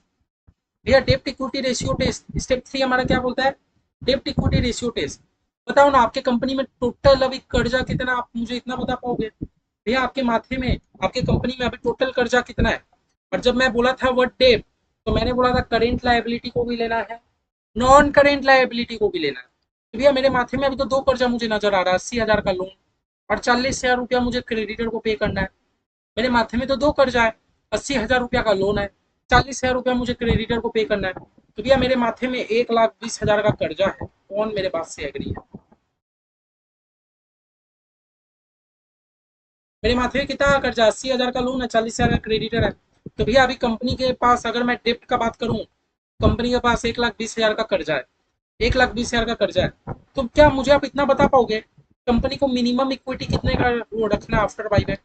भैया डेब्ट इक्विटी रेशियो टेस्ट। स्टेप 3 हमारा क्या बोलता है, डेब्ट इक्विटी रेशियो टेस्ट। बताओ ना आपके कंपनी में टोटल अभी कर्जा कितना, आप मुझे इतना बता पाओगे भैया? आपके माथे में, आपके कंपनी में अभी टोटल कर्जा कितना है? और जब मैं बोला था वर्ड डेब्ट, तो मैंने बोला था करेंट लायबिलिटी को भी लेना है, नॉन करेंट लायबिलिटी को भी लेना है। तो भैया मेरे माथे में अभी तो दो कर्जा मुझे नजर आ रहा है, 80,000 का लोन और 40,000 रुपया मुझे क्रेडिटर को पे करना है। मेरे माथे में तो दो कर्जा है, 80,000 रुपया का लोन है, 40,000 रुपया मुझे क्रेडिटर को पे करना है। तो भैया मेरे माथे में 1,20,000 का कर्जा है। कौन मेरे बात से एग्री है? मेरे माथे में कितना कर्जा, 80,000 का लोन है, 40,000 का क्रेडिटर है। तो भैया अभी कंपनी के पास अगर मैं डेप्ट का बात करूं, कंपनी के पास 1,20,000 का कर्जा है, 1,20,000 का कर्जा है। तो क्या मुझे आप इतना बता पाओगे कंपनी को मिनिमम इक्विटी कितने का वो रखना है after buyback?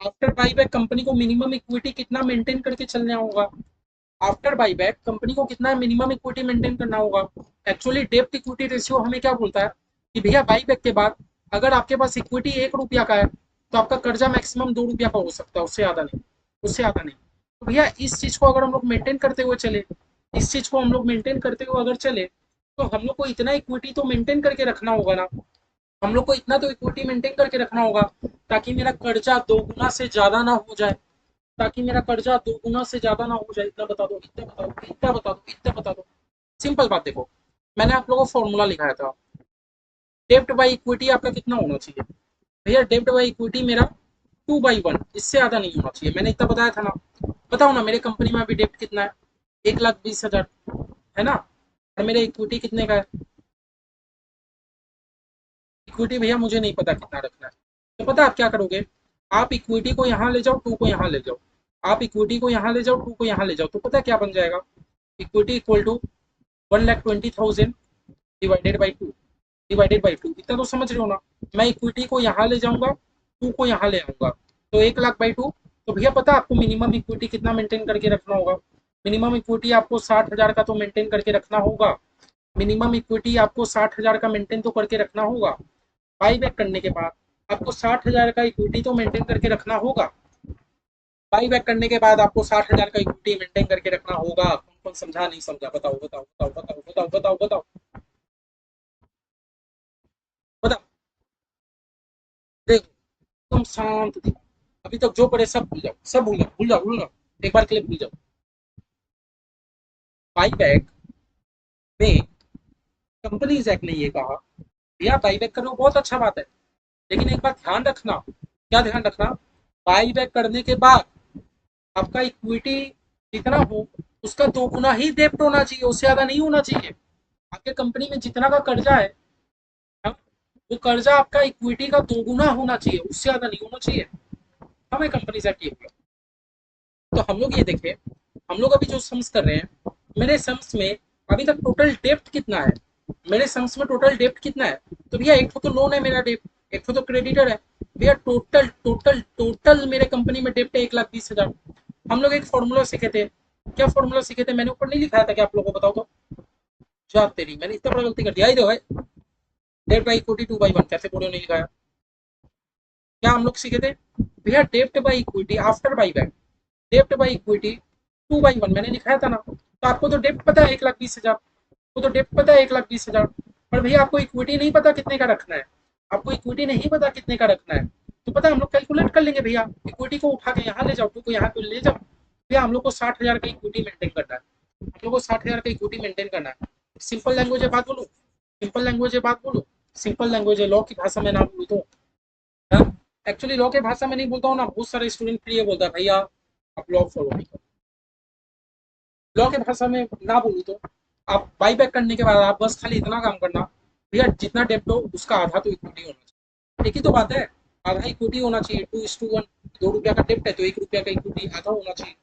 After buyback company को मिनिमम इक्विटी कितना मेंटेन करके चलना होगा? आफ्टर बाईबैक कंपनी को कितना मिनिमम इक्विटी मेंटेन करना होगा? एक्चुअली डेप्ट इक्विटी रेशियो हमें क्या बोलता है कि भैया बाईबैक के बाद अगर आपके पास इक्विटी 1 रुपया का है, तो आपका कर्जा मैक्सिमम 2 रुपया का हो सकता है, उससे ज्यादा नहीं, उससे ज्यादा नहीं। तो भैया इस चीज को अगर हम लोग मेंटेन करते हुए चले, इस चीज को हम लोग मेंटेन करते हुए अगर चले, तो हम लोग को इतना इक्विटी तो मेंटेन करके रखना होगा ना। हम लोग को इतना तो इक्विटी मेंटेन करके रखना होगा ताकि मेरा कर्जा दोगुना से ज्यादा ना हो जाए, ताकि मेरा कर्जा दोगुना से ज्यादा ना हो जाए। इतना बता दो, इतना बता दो, इतना बता दो, इतना बता दो। सिंपल बात देखो, मैंने आप लोगों को फॉर्मूला लिखाया था, डेब्ट बाई इक्विटी आपका कितना होना चाहिए? भैया डेब्ट बाई इक्विटी मेरा 2/1, इससे ज्यादा नहीं होना चाहिए। मैंने इतना बताया था ना। बताओ ना मेरे कंपनी में अभी डेब्ट कितना है, 1,20,000, है ना। और मेरे इक्विटी कितने का है? इक्विटी भैया मुझे नहीं पता कितना रखना है। तो पता आप क्या करोगे, आप इक्विटी को यहाँ ले जाओ, टू को यहाँ ले जाओ, आप इक्विटी को यहाँ ले जाओ, टू को यहाँ ले जाओ, तो पता क्या बन जाएगा, equity equal to 1,20,000 divided by 2, divided by 2, इतना तो समझ रहे हो ना। मैं इक्विटी को यहाँ ले जाऊंगा, टू को यहाँ ले आऊंगा, तो 1,00,000/2। तो भैया पता आपको मिनिमम इक्विटी कितना मेंटेन करके रखना होगा? मिनिमम इक्विटी आपको 60,000 का तो मेंटेन करके रखना होगा, मिनिमम इक्विटी आपको 60,000 का मेंटेन तो करके रखना होगा। बाई बैक करने के बाद आपको 60,000 का इक्विटी तो मेंटेन करके रखना होगा। बाई बैक करने के बाद आपको 60,000 का इक्विटी मेंटेन करके रखना होगा। कौन कौन समझा, नहीं समझा? बताओ बताओ बताओ बताओ बताओ बताओ बताओ बताओ। देखो तुम शांत थी, अभी तक जो पढ़े सब भूल जाओ, सब भूल जाओ, भूल जाओ, भूल जाओ, एक बार के लिए भूल जाओ। बाई बैक में कंपनीज एक्ट ने ये कहा, भैया बाई बैक करो बहुत अच्छा बात है, लेकिन एक बात ध्यान रखना। क्या ध्यान रखना? बाई बैक करने के बाद आपका इक्विटी जितना हो उसका दोगुना ही डेप्ट होना चाहिए, उससे ज्यादा नहीं होना चाहिए। आपके कंपनी में जितना का कर्जा है, हाँ, वो कर्जा आपका इक्विटी का दोगुना होना चाहिए, उससे ज्यादा नहीं होना चाहिए। हमें कंपनी से किए हुए, तो हम लोग ये देखें, हम लोग अभी जो सम्स कर रहे हैं, मेरे सम्स में अभी तक टोटल डेप्ट कितना है, मेरे सम्स में टोटल डेप्ट कितना है? तो भैया एक तो लोन है मेरा डेप्ट, एक तो क्रेडिटर है। भैया टोटल टोटल टोटल मेरे कंपनी में डेप्ट है 1,20,000। हम लोग एक फॉर्मूला सीखे थे, क्या फॉर्मूला सीखे थे? मैंने ऊपर नहीं लिखाया था क्या आप लोगों को? बताओ तो। जा तेरी, मैंने इतना बड़ा गलती कर दिया। आई देखो भाई, डेब्ट बाई इक्विटी 2/1 कैसे बोलो नहीं लिखाया? क्या हम लोग सीखे थे भैया? डेब्ट बाई इक्विटी आफ्टर बाईबैक, डेब्ट बाई इक्विटी 2/1 मैंने लिखाया था ना। तो आपको तो डेब्ट पता है 1,20,000, वो तो डेब्ट पता है 1,20,000, पर भैया आपको इक्विटी नहीं पता कितने का रखना है, आपको इक्विटी नहीं पता कितने का रखना है। तो पता है हम लोग कैलकुलेट कर लेंगे भैया, इक्विटी को उठा के यहाँ ले जाओ, टू को यहाँ पे ले जाओ भैया, हम लोग को 60,000 का इक्विटी मेंटेन करना है, हम लोग को 60,000 का इक्विटी मेंटेन करना है। सिंपल लैंग्वेज है बात बोलूँ, सिंपल लैंग्वेज है बात बोलूँ, सिंपल लैंग्वेज है, लॉ की भाषा में ना बोलूँ तो। एक्चुअली लॉ के भाषा में नहीं बोलता हूँ ना, बहुत सारे स्टूडेंट फिर ये बोलता है भैया आप लॉ फॉलो नहीं करो। लॉ के भाषा में ना बोलूँ तो आप बाई बैक करने के बाद आप बस खाली इतना काम करना भैया, जितना डेप्ट हो उसका आधा तो इक्विटी होना चाहिए। एक ही तो बात है, आधा इक्विटी होना चाहिए, 2:1। 2 रुपया का डेप्ट है तो 1 रुपया का इक्विटी आधा होना चाहिए।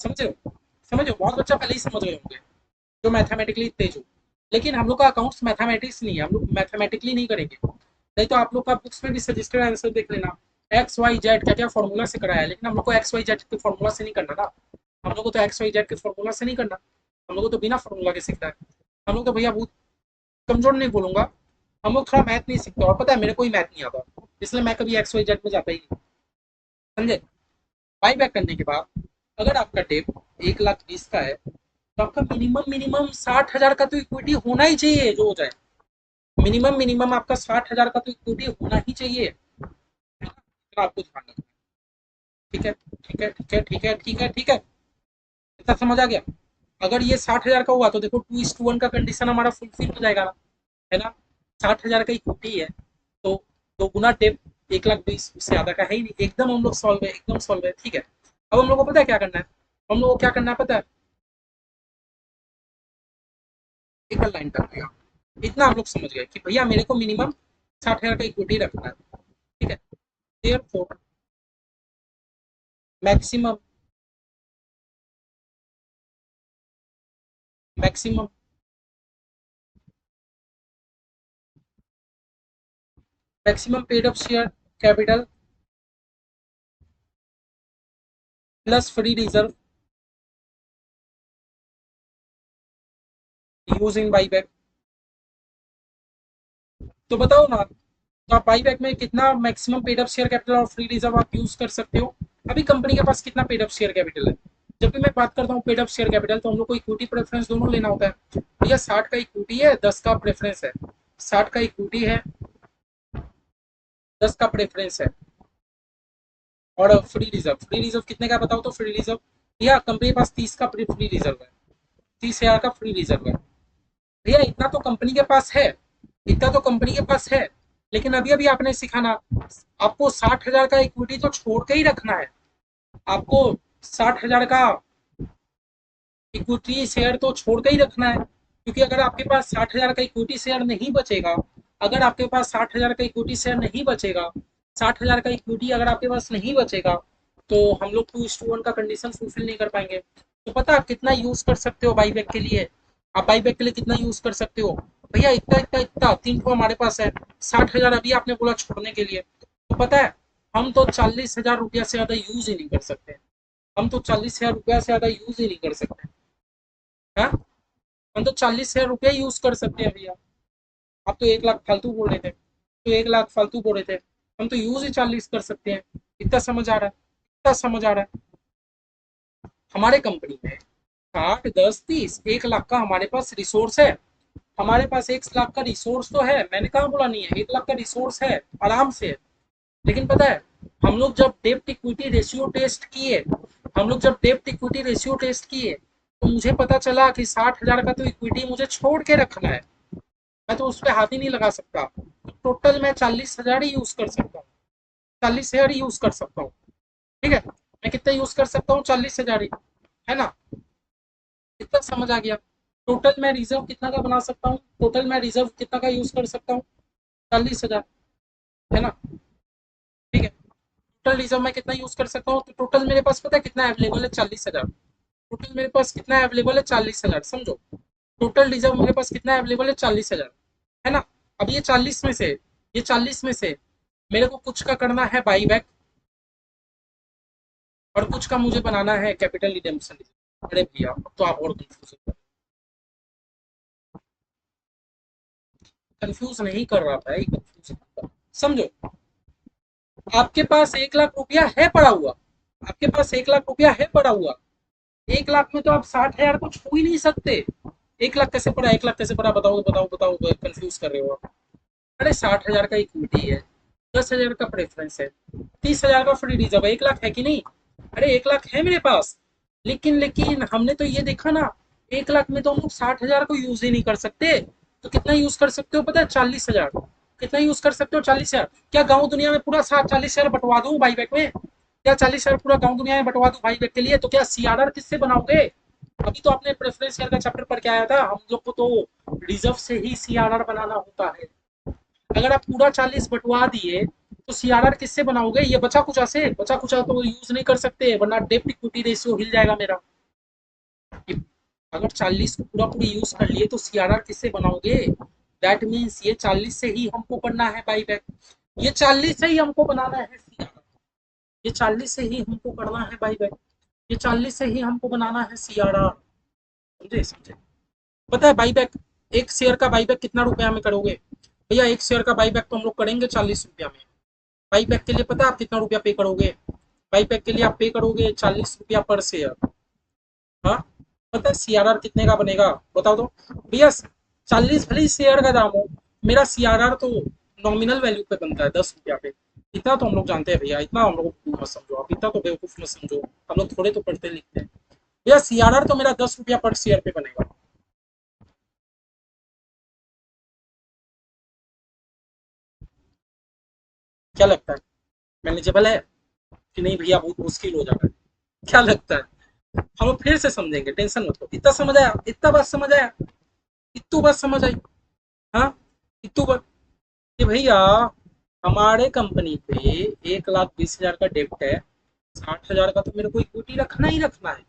समझे हो? समझो, बहुत बच्चा पहले ही समझ गए होंगे जो मैथमेटिकली तेज हो। लेकिन हम लोग का अकाउंट्स मैथमेटिक्स नहीं है, हम लोग मैथमेटिकली नहीं करेंगे। नहीं तो आप लोग का बुक्स में भी सजेस्टेड आंसर देख लेना, एक्स वाई जेड क्या क्या फॉर्मूला से कराया है, लेकिन हम लोग को एक्स वाई जेड के फॉर्मूला से नहीं करना ना। हम लोग को तो एक्स वाई जेड के फॉर्मूला से नहीं करना, हम लोग को तो बिना फॉर्मूला के सीखना है। हम लोग तो भैया बहुत कमजोर नहीं बोलूंगा, हम लोग थोड़ा मैथ नहीं सीखते, और पता है मेरे को ही मैथ नहीं आता, इसलिए मैं कभी एक्स वाई जेड में जाता ही नहीं। समझे? बाई बैक करने के बाद अगर आपका टेप 1,20,000 का है तो आपका मिनिमम मिनिमम 60,000 का तो इक्विटी होना ही चाहिए, जो हो जाए मिनिमम मिनिमम आपका 60,000 का तो इक्विटी होना ही चाहिए, है ना? तो आपको ध्यान रखना है। ठीक है, ठीक है, ठीक है, ठीक है, ठीक है, ठीक है, इतना समझ आ गया? अगर ये 60,000 का हुआ तो देखो 2:1 का कंडीशन हमारा फुलफिल हो जाएगा ना, है ना? 60,000 का इक्विटी है तो 2 गुना टेप 1,20,000, उससे ज्यादा का है ही नहीं, एकदम हम लोग सॉल्व है, एकदम सॉल्व है। ठीक है, अब हम लोग को पता है क्या करना है, हम लोग को क्या करना है पता है? एक बार लाइन कर दिया, इतना हम लोग समझ गए कि भैया मेरे को मिनिमम 60,000 का इक्विटी रखना है। ठीक है, therefore maximum maximum maximum paid up share capital plus free reserve use in buyback. तो बताओ ना, तो आप बाईबैक में कितना maximum paid up share capital और फ्री रिजर्व आप यूज कर सकते हो? अभी कंपनी के पास कितना पेड अप शेयर कैपिटल है? जब भी मैं बात करता हूँ पेड अप शेयर कैपिटल तो हम लोग को इक्विटी प्रेफरेंस दोनों लेना होता है भैया। 60 का इक्विटी है, 10 का प्रेफरेंस है। 60 का इक्विटी है, 10 का प्रेफरेंस है। और फ्री रिजर्व कितने का बताओ तो? फ्री रिजर्व भैया कंपनी के पास 30 का फ्री रिजर्व है, 30,000 का फ्री रिजर्व है भैया। इतना तो कंपनी के पास है, इतना तो कंपनी के पास है। लेकिन अभी अभी आपने सिखाना, आपको 60,000 का इक्विटी तो छोड़ के ही रखना है, आपको 60,000 का इक्विटी शेयर तो छोड़ के ही रखना है, क्योंकि अगर आपके पास 60,000 का इक्विटी शेयर नहीं बचेगा, अगर आपके पास 60,000 का इक्विटी शेयर नहीं बचेगा, 60,000 का इक्विटी अगर आपके पास नहीं बचेगा तो हम लोग 2:1 का कंडीशन फुलफिल नहीं कर पाएंगे। तो पता आप कितना यूज कर सकते हो बाईबैक के लिए? आप बाईबैक के लिए कितना यूज कर सकते हो भैया? इतना इतना इतना 3 हमारे पास है। 60,000 अभी आपने बोला छोड़ने के लिए, तो पता है हम तो 40,000 रुपया से ज्यादा यूज ही नहीं कर सकते, हम तो 40,000 रुपया से ज्यादा यूज ही नहीं कर सकते। हाँ, हम तो 40,000 रुपया यूज कर सकते हैं भैया। आप तो 1 लाख फालतू बोल रहे थे, तो 1 लाख फालतू बोल रहे थे, हम तो यूज ही 40 कर सकते हैं। इतना समझ आ रहा है, इतना समझ आ रहा है। हमारे कंपनी में 60, 10, 30, 1 लाख का हमारे पास रिसोर्स है। हमारे पास 1 लाख का रिसोर्स तो है, मैंने कहा बोला नहीं है, 1 लाख का रिसोर्स है आराम से। लेकिन पता है हम लोग जब डेप्ट इक्विटी रेशियो टेस्ट किए, हम लोग जब डेप्ट इक्विटी रेशियो टेस्ट किए तो मुझे पता चला कि 60,000 का तो इक्विटी मुझे छोड़ के रखना है, मैं तो उस पर हाथ ही नहीं लगा सकता। तो टोटल मैं 40,000 ही यूज कर सकता हूँ, 40,000 ही यूज कर सकता हूँ। ठीक है, मैं कितना यूज कर सकता हूँ? 40,000 ही, है ना? कितना समझ आ गया? टोटल मैं रिजर्व कितना का बना सकता हूँ, टोटल मैं रिजर्व कितना का यूज कर सकता हूँ? 40,000, है ना? ठीक है, टोटल रिजर्व मैं कितना यूज कर सकता हूँ? तो टोटल मेरे पास पता है कितना अवेलेबल है? 40,000। टोटल मेरे पास कितना अवेलेबल है? 40,000। समझो, टोटल रिजर्व मेरे पास कितना अवेलेबल है? 40,000, है ना? अब ये 40 में से, ये 40 में से मेरे को कुछ का करना है बाई बैक, और कुछ का मुझे बनाना है कैपिटल रिडेम्पशन। अरे भैया अब तो आप और कंफ्यूज हो कंफ्यूज नहीं कर रहा भाई, कंफ्यूज नहीं कर, समझो। आपके पास 1 लाख रुपया है पड़ा हुआ, आपके पास 1 लाख रुपया है पड़ा हुआ, 1 लाख में तो आप 60,000 को छू ही नहीं सकते। 1 लाख कैसे पड़ा, 1 लाख कैसे पड़ा, बताओ बताओ बताओ, कंफ्यूज कर रहे हो आप। अरे 60,000 का इक्विटी है, 10,000 का प्रेफरेंस है, 30,000 का फ्री रिजर्व है, 1 लाख है कि नहीं? अरे 1 लाख है मेरे पास, लेकिन लेकिन हमने तो ये देखा ना, 1 लाख में तो हम लोग 60,000 को यूज ही नहीं कर सकते। तो कितना यूज कर सकते हो पता है? 40,000। कितना यूज कर सकते हो? 40,000। क्या गाँव दुनिया में पूरा 40,000 बंटवा दूं बाईबैक में? क्या 40,000 पूरा गाँव दुनिया में बंटवा दूं बाईबैक के लिए? तो क्या सीआरआर किससे बनाओगे? अभी तो आपने प्रेफरेंस शेयर का चैप्टर पढ़ के आया था, हम लोग को तो रिजर्व से ही सीआरआर बनाना होता है। अगर आप पूरा 40 बंटवा दिए तो सीआरआर किससे बनाओगे? ये बचा कुचा से, बचा कुचा तो यूज नहीं कर सकते, वरना डेप्ट इक्विटी रेशियो हिल जाएगा मेरा। अगर 40 को पूरा पूरी यूज कर लिए तो सीआरआर किससे बनाओगे? दैट मीन्स ये 40 से ही हमको करना है बाईबैक, ये 40 से ही हमको बनाना है सीआरआर, ये 40 से ही हमको करना है बाईबैक, ये 40 से ही हमको बनाना है सीआरआर। समझे समझे? पता है बाईबैक, एक शेयर का बाईबैक कितना रुपया में करोगे? भैया एक शेयर का बाईबैक तो हम लोग करेंगे 40 रुपया में। बाईबैक के लिए पता है आप कितना रुपया पे करोगे? बाईबैक के लिए आप पे करोगे 40 रुपया पर शेयर। हाँ, पता है सीआरआर कितने का बनेगा? बताओ तो भैया। 40 भले ही शेयर का दाम हो, मेरा सीआरआर तो नॉमिनल वैल्यू पे बनता है 10 रुपया पे। इतना तो हम लोग जानते हैं भैया, इतना हम लोग को मत समझो आप, इतना तो बेवकूफ मत समझो, हम लोग थोड़े तो पढ़ते लिखते हैं। भैया सीआरआर तो मेरा 10 रुपया पर शेयर पे बनेगा। क्या लगता है, मैनेजेबल है कि नहीं भैया? बहुत मुश्किल हो जाता है, क्या लगता है? हम लोग फिर से समझेंगे, टेंशन मत लो। इतना समझ आया? इतना बात समझ आया? इतू बात समझ आई? हाँ, इतू बात कि भैया हमारे कंपनी पे 1,20,000 का डेप्ट है, 60,000 का तो मेरे को इक्विटी रखना ही रखना है।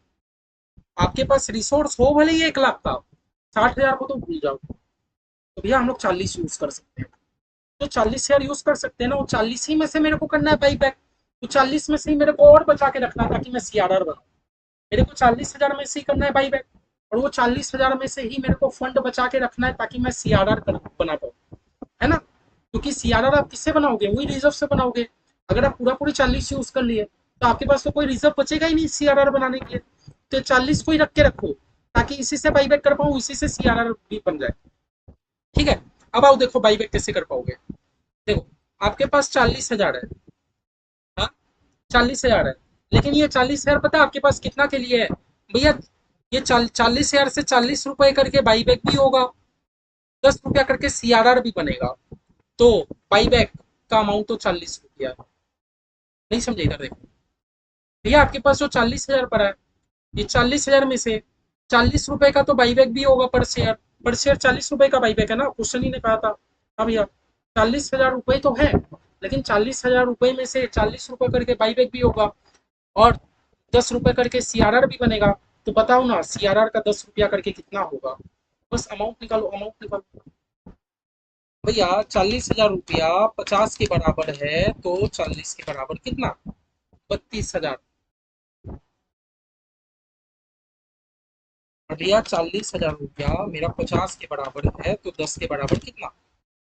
आपके पास रिसोर्स हो भले ही 1 लाख का, 60,000 को तो भूल जाओ। तो भैया हम लोग 40 यूज कर सकते हैं। जो 40,000 यूज कर सकते हैं ना, वो 40 ही में से मेरे को करना है बाई बैक। तो 40 में से ही मेरे को और बचा के रखना है ताकि मैं सीआरआर बनाऊं। मेरे को 40,000 में से ही करना है बाई बैक, और वो 40,000 में से ही मेरे को फंड बचा के रखना है ताकि मैं सीआरआर बना पाऊँ, है ना? क्योंकि सीआरआर आप किससे बनाओगे? वही रिजर्व से बनाओगे। अगर आप पूरा पूरी 40 यूज कर लिए तो आपके पास तो कोई रिजर्व बचेगा ही नहीं सीआरआर बनाने के लिए। तो 40 को ही रख के रखो ताकि इसी से बाईबैक कर पाऊँ, इसी से सीआरआर भी बन जाए। ठीक है, अब आओ देखो बाईबैक कैसे कर पाओगे। देखो, आपके पास 40,000 है, हाँ, 40,000 है, लेकिन ये 40,000 पता है आपके पास कितना के लिए है? भैया ये 40,000 से 40 रुपए करके बाईबैक भी होगा, 10 रुपया करके सीआरआर भी बनेगा। तो बाईबैक का अमाउंट तो 40 रुपया। नहीं समझे? इधर देखो भैया, आपके पास जो 40,000 पड़ा है, ये 40,000 में से 40 रुपए का तो बाईबैक भी होगा पर शेयर। पर शेयर 40 रुपए का बाईबैक है ना, क्वेश्चन ही ने कहा था। हाँ भैया, 40,000 रुपए तो है, लेकिन 40,000 रुपए में से 40 रुपए करके बाईबैक भी होगा, और 10 रुपए करके सीआरआर भी बनेगा। तो बताओ ना सीआरआर का 10 रुपया करके कितना होगा? बस अमाउंट निकालो, अमाउंट निकालो। भैया 40,000 रुपया 50 के बराबर है, तो 40 के बराबर कितना? 32,000। और भैया 40,000 रुपया मेरा 50 के बराबर है, तो 10 के बराबर कितना?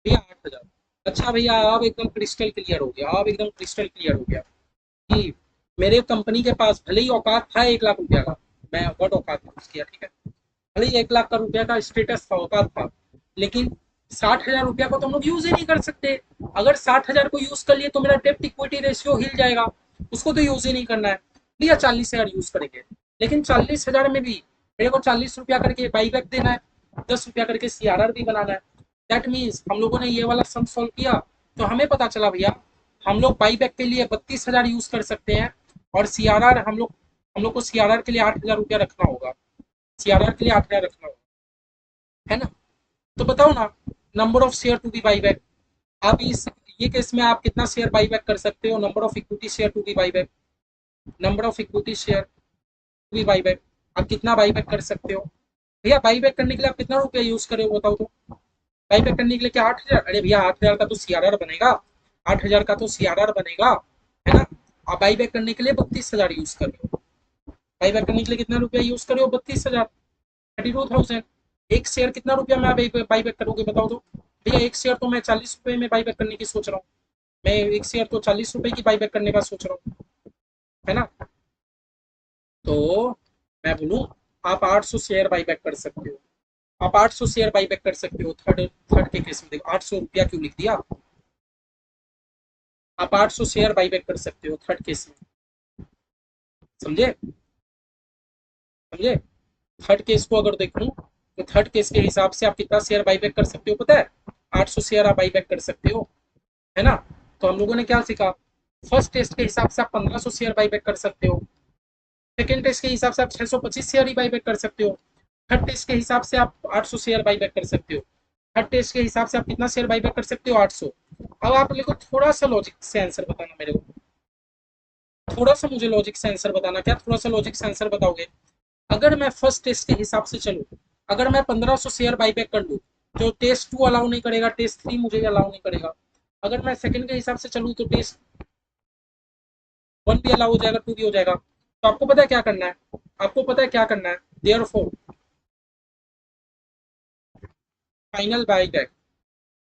भैया 8,000। अच्छा भैया, अब एकदम क्रिस्टल क्लियर हो गया, अब एकदम क्रिस्टल क्लियर हो गया कि मेरे कंपनी के पास भले ही औकात था 1 लाख रुपया का, मैं बट औकात यूज किया, ठीक है, भले ही 1 लाख का रुपया का स्टेटस था, औकात था, लेकिन 60,000 रुपया को तो हम लोग यूज ही नहीं कर सकते। अगर 60,000 को यूज कर लिए तो मेरा डेप्ट इक्विटी रेशियो हिल जाएगा, उसको तो यूज ही नहीं करना है। भैया 40,000 यूज करेंगे, लेकिन 40,000 में भी मेरे को 40 रुपया करके बाईबैक देना है, 10 रुपया करके सीआरआर भी बनाना है। दैट मीन्स हम लोगों ने ये वाला सम सॉल्व किया, तो हमें पता चला भैया हम लोग बाईबैक के लिए 32,000 यूज कर सकते हैं, और सीआरआर हम लोग को सीआरआर के लिए 8,000 रुपया रखना होगा, सीआरआर के लिए 8,000 रखना होगा, है ना? तो बताओ ना, number of share to be buyback, आप इस ये केस में आप कितना शेयर बाईबैक कर सकते हो? Number of equity share to be buyback, number of equity share to be buyback, आप कितना बाईबैक कर सकते हो? भैया बाईबैक करने के लिए आप कितना रुपया यूज करे हो बताओ तो? बाईबैक करने के लिए क्या 8,000? अरे भैया 8,000 का तो सीआरआर बनेगा, 8,000 का तो सीआरआर बनेगा, है ना? आप बाईबैक करने के लिए 32,000 यूज कर रहे हो। बाईबैक करने के लिए कितना रुपया यूज करे हो? 32,000, 32,000। एक शेयर कितना रुपया में आप बाईबैक करोगे बताओ तो? भैया एक शेयर तो मैं 40 रुपए में बाई बैक करने की सोच रहा हूँ, मैं एक शेयर तो 40 रुपए की बाई बैक करने का सोच रहा हूँ, है ना। तो मैं बोलूँ आप 800 शेयर बाई बैक कर सकते हो, आप 800 शेयर बाई बैक कर सकते हो। थर्ड थर्ड के केस में देखो 800 रुपया क्यों लिख दिया, आप 800 शेयर बाई बैक कर सकते हो थर्ड केस में, समझे समझे। थर्ड केस को अगर देखूं तो थर्ड केस के हिसाब से आप कितना शेयर बाईबैक कर सकते हो पता है, 800 शेयर आप बाईबैक कर सकते हो, है ना। तो हम लोगों ने क्या सीखा, फर्स्ट टेस्ट के हिसाब से आप 1500 शेयर बाईबैक कर सकते हो, सेकेंड टेस्ट के हिसाब से आप 625 शेयर ही बाईबैक कर सकते हो, थर्ड टेस्ट के हिसाब से आप 800 शेयर बाईबैक कर सकते हो, थर्ड टेस्ट के हिसाब से आप कितना शेयर बाईबैक कर सकते हो 800। अब आप मेरे को थोड़ा सा लॉजिक से आंसर बताना, मेरे को थोड़ा सा मुझे लॉजिक से आंसर बताना, क्या थोड़ा सा लॉजिक से आंसर बताओगे। अगर मैं फर्स्ट टेस्ट के हिसाब से चलूँ, अगर मैं 1500 शेयर बाईबैक कर लूँ, जो टेस्ट 2 अलाउ नहीं करेगा, टेस्ट 3 मुझे अलाउ नहीं करेगा। अगर मैं सेकंड के हिसाब से चलूँ तो टेस्ट 1 भी अलाउ हो जाएगा, 2 भी हो जाएगा। तो आपको पता है क्या करना है, आपको पता है क्या करना है, देयरफॉर फाइनल बाईबैक,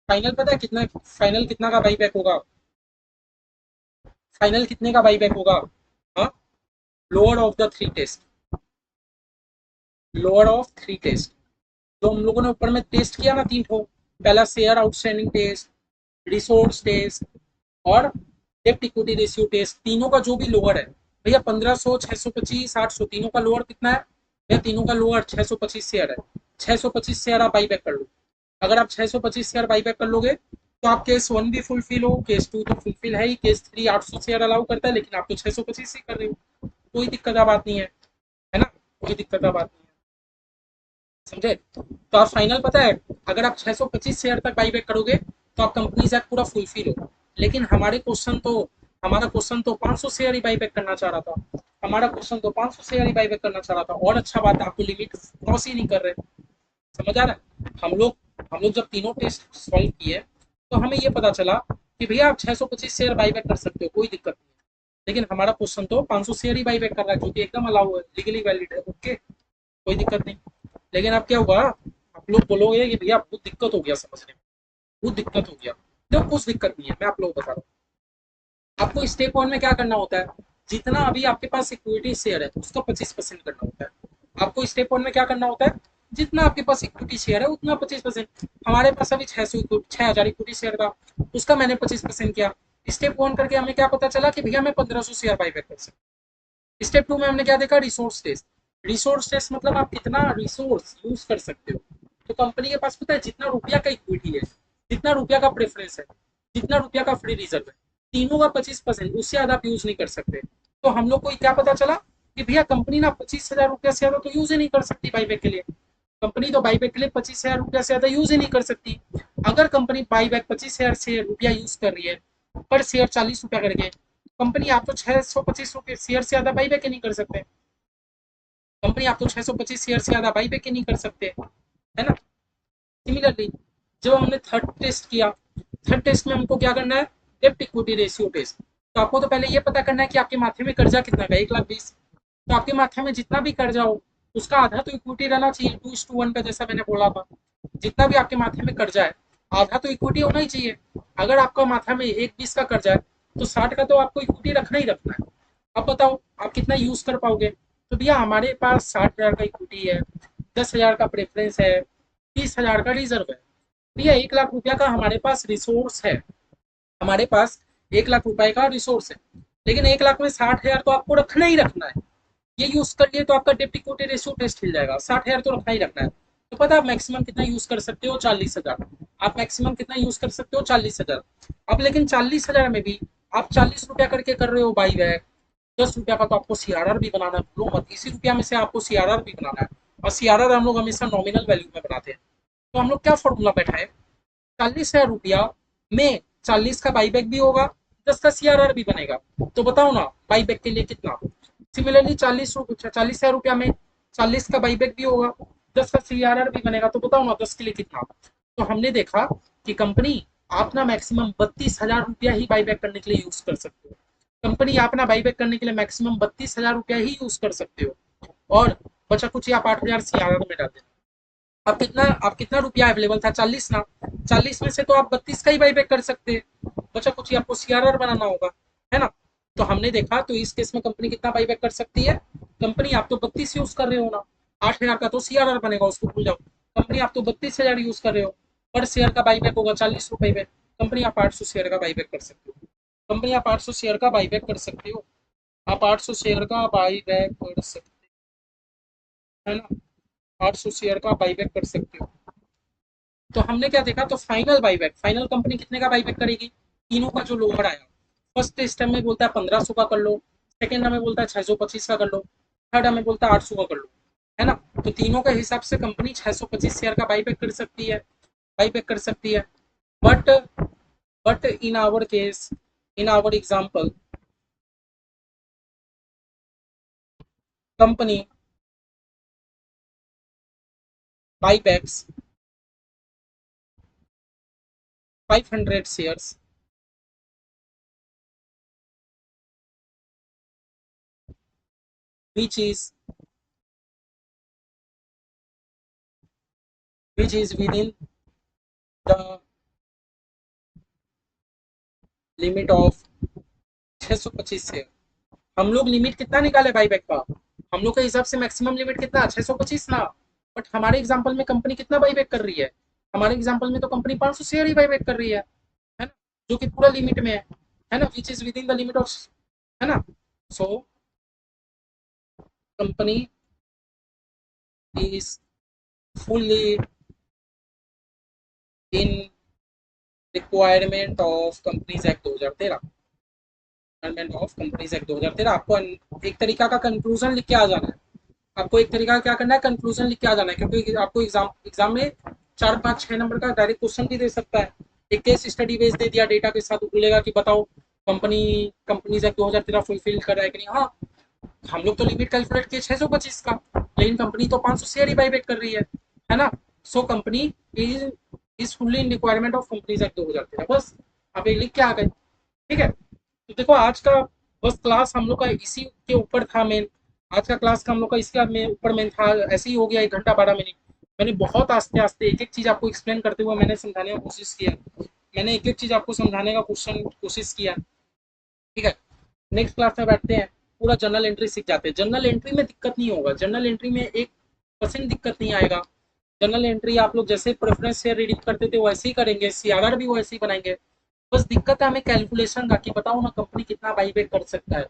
फाइनल पता है कितना, फाइनल कितना का बाईबैक होगा, फाइनल कितने का बाईबैक होगा, हाँ, lower of the 3 test, lower of 3 test. जो हम लोगों ने ऊपर में टेस्ट किया ना 3 ठो, पहला share outstanding test, resource test और डेप्ट इक्विटी रेशियो टेस्ट, तीनों का जो भी लोअर है भैया 1500, 625, 800, तीनों का लोअर कितना है भैया, तीनों का लोअर 625 शेयर है। 625 शेयर आप बाई बैक कर लो, अगर आप 625 शेयर बाई बैक कर लोगे तो आप केस 1 भी फुलफिल हो, केस 2 तो फुलफिल है ही, केस 3 800 शेयर अलाउ करता है, लेकिन आप तो 625 ही कर रहे हो, कोई दिक्कत का बात नहीं है ना, कोई दिक्कत का बात नहीं है, समझे। तो आप फाइनल पता है, अगर आप 625 शेयर तक बाईबैक करोगे तो आप कंपनीज एक्ट पूरा फुलफिल हो। लेकिन हमारा क्वेश्चन तो 500 शेयर ही बाईबैक करना चाह रहा था, हमारा क्वेश्चन तो 500 शेयर ही बाईबैक करना चाह रहा था, और अच्छा बात है आपको लिमिट क्रॉस ही नहीं कर रहे, समझ आ रहा है। हम लोग जब तीनों टेस्ट सॉल्व किए तो हमें ये पता चला कि भैया आप 625 शेयर बाईबैक कर सकते हो, कोई दिक्कत नहीं है। लेकिन हमारा क्वेश्चन तो 500 शेयर ही बाईबैक कर रहा है, जो कि एकदम अलाउ है, लीगली वैलिड है, ओके, कोई दिक्कत नहीं। लेकिन अब क्या हुआ, आप लोग बोलोगे कि भैया बहुत दिक्कत हो गया समझने में, बहुत दिक्कत हो गया। देखो कुछ दिक्कत नहीं है, मैं आप लोग बता रहा हूँ। आपको स्टेप 1 में क्या करना होता है, जितना अभी आपके पास इक्विटी शेयर है उसका 25% करना होता है। आपको स्टेप 1 में क्या करना होता है, जितना आपके पास इक्विटी शेयर है उतना 25%। हमारे पास अभी 6,000 इक्विटी शेयर था, उसका मैंने 25% किया। स्टेप 1 करके हमें क्या पता चला कि भैया मैं 1500 शेयर बाईबैक कर सकता। स्टेप 2 में हमने क्या देखा, रिसोर्स टेस्ट। रिसोर्स टेस्ट मतलब आप कितना रिसोर्स यूज कर सकते हो। तो कंपनी के पास पता है जितना रुपया का इक्विटी है, जितना रुपया का प्रेफरेंस है, जितना रुपया का फ्री रिजर्व है, तीनों का 25%, उससे ज्यादा आप यूज नहीं कर सकते। तो हम लोग को क्या पता चला कि भैया कंपनी ना 25,000 रुपया से ज्यादा तो यूज ही नहीं कर सकती बाईबैक के लिए। कंपनी तो बाईबैक के लिए 25,000 रुपया से ज्यादा यूज ही नहीं कर सकती। अगर कंपनी बाईबैक 25,000 से रुपया यूज कर रही है, पर शेयर 40 रुपया करके, कंपनी आप तो 625 रुपये शेयर से ज्यादा बाईबैक ही नहीं कर सकते, कंपनी आप तो 625 शेयर से ज्यादा बाईबैक ही नहीं कर सकते, है ना। सिमिलरली जब हमने थर्ड टेस्ट किया, थर्ड टेस्ट में हमको क्या करना है, डेप्ट इक्विटी रेशियो टेस्ट। तो आपको तो पहले ये पता करना है कि आपके माथे में कर्जा कितना का, 1,20,000। तो आपके माथे में जितना भी कर्जा हो उसका आधा तो इक्विटी रहना चाहिए, 2:1 का, जैसा मैंने बोला था। जितना भी आपके माथे में कर्जा है आधा तो इक्विटी होना ही चाहिए। अगर आपका माथा में 1,20 का कर्जा है तो 60 का तो आपको इक्विटी रखना ही रखना है। अब बताओ आप कितना यूज कर पाओगे। तो भैया हमारे पास 60,000 का इक्विटी है, 10,000 का प्रेफरेंस है, 30,000 का रिजर्व है। भैया 1,00,000 रुपया का हमारे पास रिसोर्स है, हमारे पास 1,00,000 रुपए का रिसोर्स है। लेकिन 1,00,000 में 60,000 तो आपको रखना ही रखना है। ये यूज कर लिए तो आपका डेप्ट इक्विटी रेशियो टेस्ट हिल जाएगा, 60,000 तो रखना ही रखना है। तो पता है आप मैक्सिमम कितना यूज कर सकते हो, 40,000। आप मैक्सिमम कितना यूज कर सकते हो, 40,000। अब लेकिन 40,000 में भी आप 40 रुपया करके कर रहे हो बाई बैक, 10 रुपया का तो आपको सीआरआर भी बनाना है, बोलो मत, इसी रुपया में से आपको सीआरआर भी बनाना है। और सीआरआर हम लोग हमेशा नॉमिनल वैल्यू में बनाते हैं। तो हम लोग क्या फॉर्मूला बैठा है, 40,000 रुपया में 40 का बाईबैक भी होगा, 10 का सीआरआर भी बनेगा। तो बताओ ना बाईबैक के लिए कितना। सिमिलरली 40,000 रुपया में 40 का बाईबैक भी होगा, 10 का सीआरआर भी बनेगा। तो बताओ ना 10 के लिए कितना। तो हमने देखा कि कंपनी आप ना मैक्सिमम 32,000 रुपया ही बाईबैक करने के लिए यूज कर सकते हो। कंपनी आप ना बाईबैक करने के लिए मैक्सिमम 32,000 रुपया ही यूज कर सकते हो, और बचा कुछ आप 8,000 सीआरआर में डाल देना। आप कितना रुपया अवेलेबल था, 40 ना, 40 में से तो आप 32 का ही बाईबैक कर सकते हैं, बचा कुछ ही आपको सीआरआर बनाना होगा, है ना। तो हमने देखा तो इस केस में कंपनी कितना बाईबैक कर सकती है, कंपनी आप तो 32 यूज कर रहे हो ना, 8,000 का तो सीआरआर बनेगा, उसको भूल जाओ। कंपनी आप तो 32,000 यूज कर रहे हो, पर शेयर का बाईबैक होगा 40 रुपए में, कंपनी आप 800 शेयर का बाईबैक कर सकते हो, कंपनी आप 800 शेयर का बाईबैक कर सकते हो, आप 800 शेयर का बाईबैक कर सकते हो, है ना, 800 शेयर का बाईबैक कर सकते हो। तो हमने क्या देखा, तो फाइनल बाईबैक, फाइनल कंपनी कितने का बाईबैक करेगी, तीनों का जो लोअर आया, फर्स्ट स्टेप में बोलता है 1500 का कर लो, सेकंड हमें बोलता है 625 का कर लो, थर्ड हमें बोलता है 800 का कर लो, है ना। तो तीनों के हिसाब से कंपनी 625 शेयर का बाईबैक कर सकती है, बाईबैक कर सकती है। But but in our case, in our example, company buybacks 500 shares which is within the limit of 625 share. हम लोग लिमिट कितना निकाले बाईबैक का, हम लोग के हिसाब से मैक्सिमम लिमिट कितना, 625 ना, बट हमारे एग्जांपल में कंपनी कितना बाईबैक कर रही है, हमारे एग्जांपल में तो कंपनी 500 शेयर ही बाईबैक कर रही है ना, जो कि पूरा लिमिट में है ना, which is with in the limit of, है ना। So company is fully in requirement of companies act 2013, requirement of companies act 2013। आपको एक तरीका का कंक्लूजन लिख के आ जाना है, आपको एक तरीका क्या करना है, कंक्लूजन लिख के आ जाना है, क्योंकि आपको एग्जाम में 4 5 6 नंबर का डायरेक्ट क्वेश्चन भी दे सकता है। एक केस स्टडी बेस दे दिया डेटा के साथ, बोलेगा कि बताओ कंपनी कंपनीज एक्ट 2013 फुलफिल कर रहा है कि नहीं। हाँ, हम लोग तो लिमिट कैलकुलेट किए 625 का, लेकिन कंपनी तो 500 शेयर ही बाईबैक कर रही है ना। So company is is fully in requirement of companies act 2013, बस आप एक लिख के आ गए, ठीक है। तो देखो आज का बस क्लास हम लोग का इसी के ऊपर था मेन, आज का क्लास का हम लोग का इसके ऊपर मेन था, ऐसे ही हो गया 1 घंटा 12 मिनट। मैंने बहुत आस्ते आस्ते एक एक चीज आपको एक्सप्लेन करते हुए मैंने समझाने का कोशिश किया, मैंने एक एक चीज आपको समझाने का कोशिश किया, ठीक है। नेक्स्ट क्लास में बैठते हैं, पूरा जर्नल एंट्री सीख जाते हैं, जर्नल एंट्री में दिक्कत नहीं होगा, जर्नल एंट्री में 1% दिक्कत नहीं आएगा। जर्नल एंट्री आप लोग जैसे प्रेफरेंस शेयर रीडिंग करते थे वैसे ही करेंगे, सीआरआर भी वैसे ही बनाएंगे, बस दिक्कत है हमें कैलकुलेशन का, कि बताओ ना कंपनी कितना बाईबैक कर सकता है।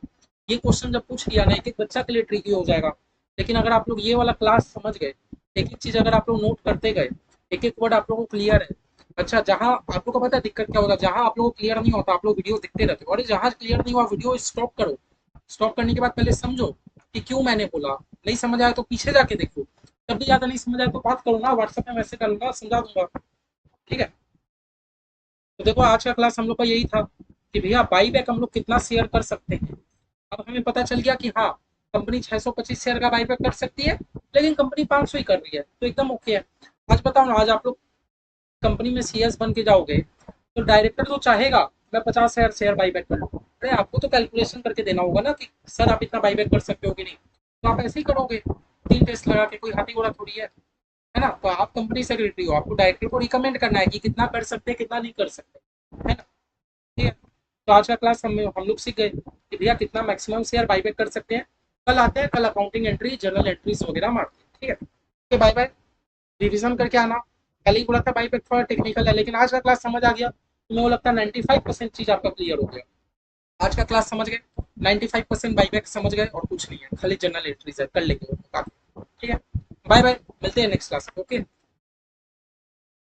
ये क्वेश्चन जब पूछ लिया ना, एक एक बच्चा के लिए ट्रिकी हो जाएगा। लेकिन अगर आप लोग ये वाला क्लास समझ गए, एक एक चीज अगर आप लोग नोट करते गए, एक एक वर्ड आप लोगों को क्लियर है। अच्छा, जहां आप लोग को पता है दिक्कत क्या होता है, जहां आप लोगों को क्लियर नहीं होता आप लोग वीडियो देखते रहते हो, और जहां क्लियर नहीं हुआ वीडियो स्टॉप करो, स्टॉप करने के बाद पहले समझो कि क्यों मैंने बोला, नहीं समझ आया तो पीछे जाके देखो, तब भी ज्यादा नहीं समझ आया तो बात करो ना, व्हाट्सएप में मैसेज कर लूंगा, समझा दूंगा, ठीक है। तो देखो आज का क्लास हम लोग का यही था कि भैया बाई बैक हम लोग कितना शेयर कर सकते हैं। अब हमें पता चल गया कि हाँ, कंपनी 625 शेयर का बाईबैक कर सकती है, लेकिन कंपनी 500 ही कर रही है, तो एकदम ओके है। आज बताओ ना, आज आप लोग कंपनी में सीएस बन के जाओगे, तो डायरेक्टर तो चाहेगा मैं 50,000 शेयर बाईबैक कर लूँ, अरे आपको तो कैलकुलेशन करके देना होगा ना कि सर आप इतना बाईबैक कर सकते हो कि नहीं, तो आप ऐसे ही करोगे, 3 टेस्ट लगा के, कोई हाथी घोड़ा थोड़ी है ना। तो आप कंपनी सेक्रेटरी हो, आपको डायरेक्टर को रिकमेंड करना है कि कितना कर सकते हैं कितना नहीं कर सकते, है ना, ठीक है। तो आज का क्लास हम लोग सीख गए कि भैया कितना मैक्सिमम शेयर बाईबैक कर सकते हैं। कल आते हैं, कल अकाउंटिंग एंट्री जर्नल एंट्रीज वगैरह मारते हैं, ठीक है। ओके, बाय बाय, रिविजन करके आना। कल ही बोला था बाईबैक थोड़ा टेक्निकल है, लेकिन आज का क्लास समझ आ गया तो मेरे को लगता है 95% चीज आपका क्लियर हो गया। आज का क्लास समझ गए, 95% बाईबैक समझ गए, और कुछ नहीं है, खाली जर्नल एंट्रीज है, कर लेंगे, ठीक है। बाय बाय, मिलते हैं नेक्स्ट क्लास में, ओके।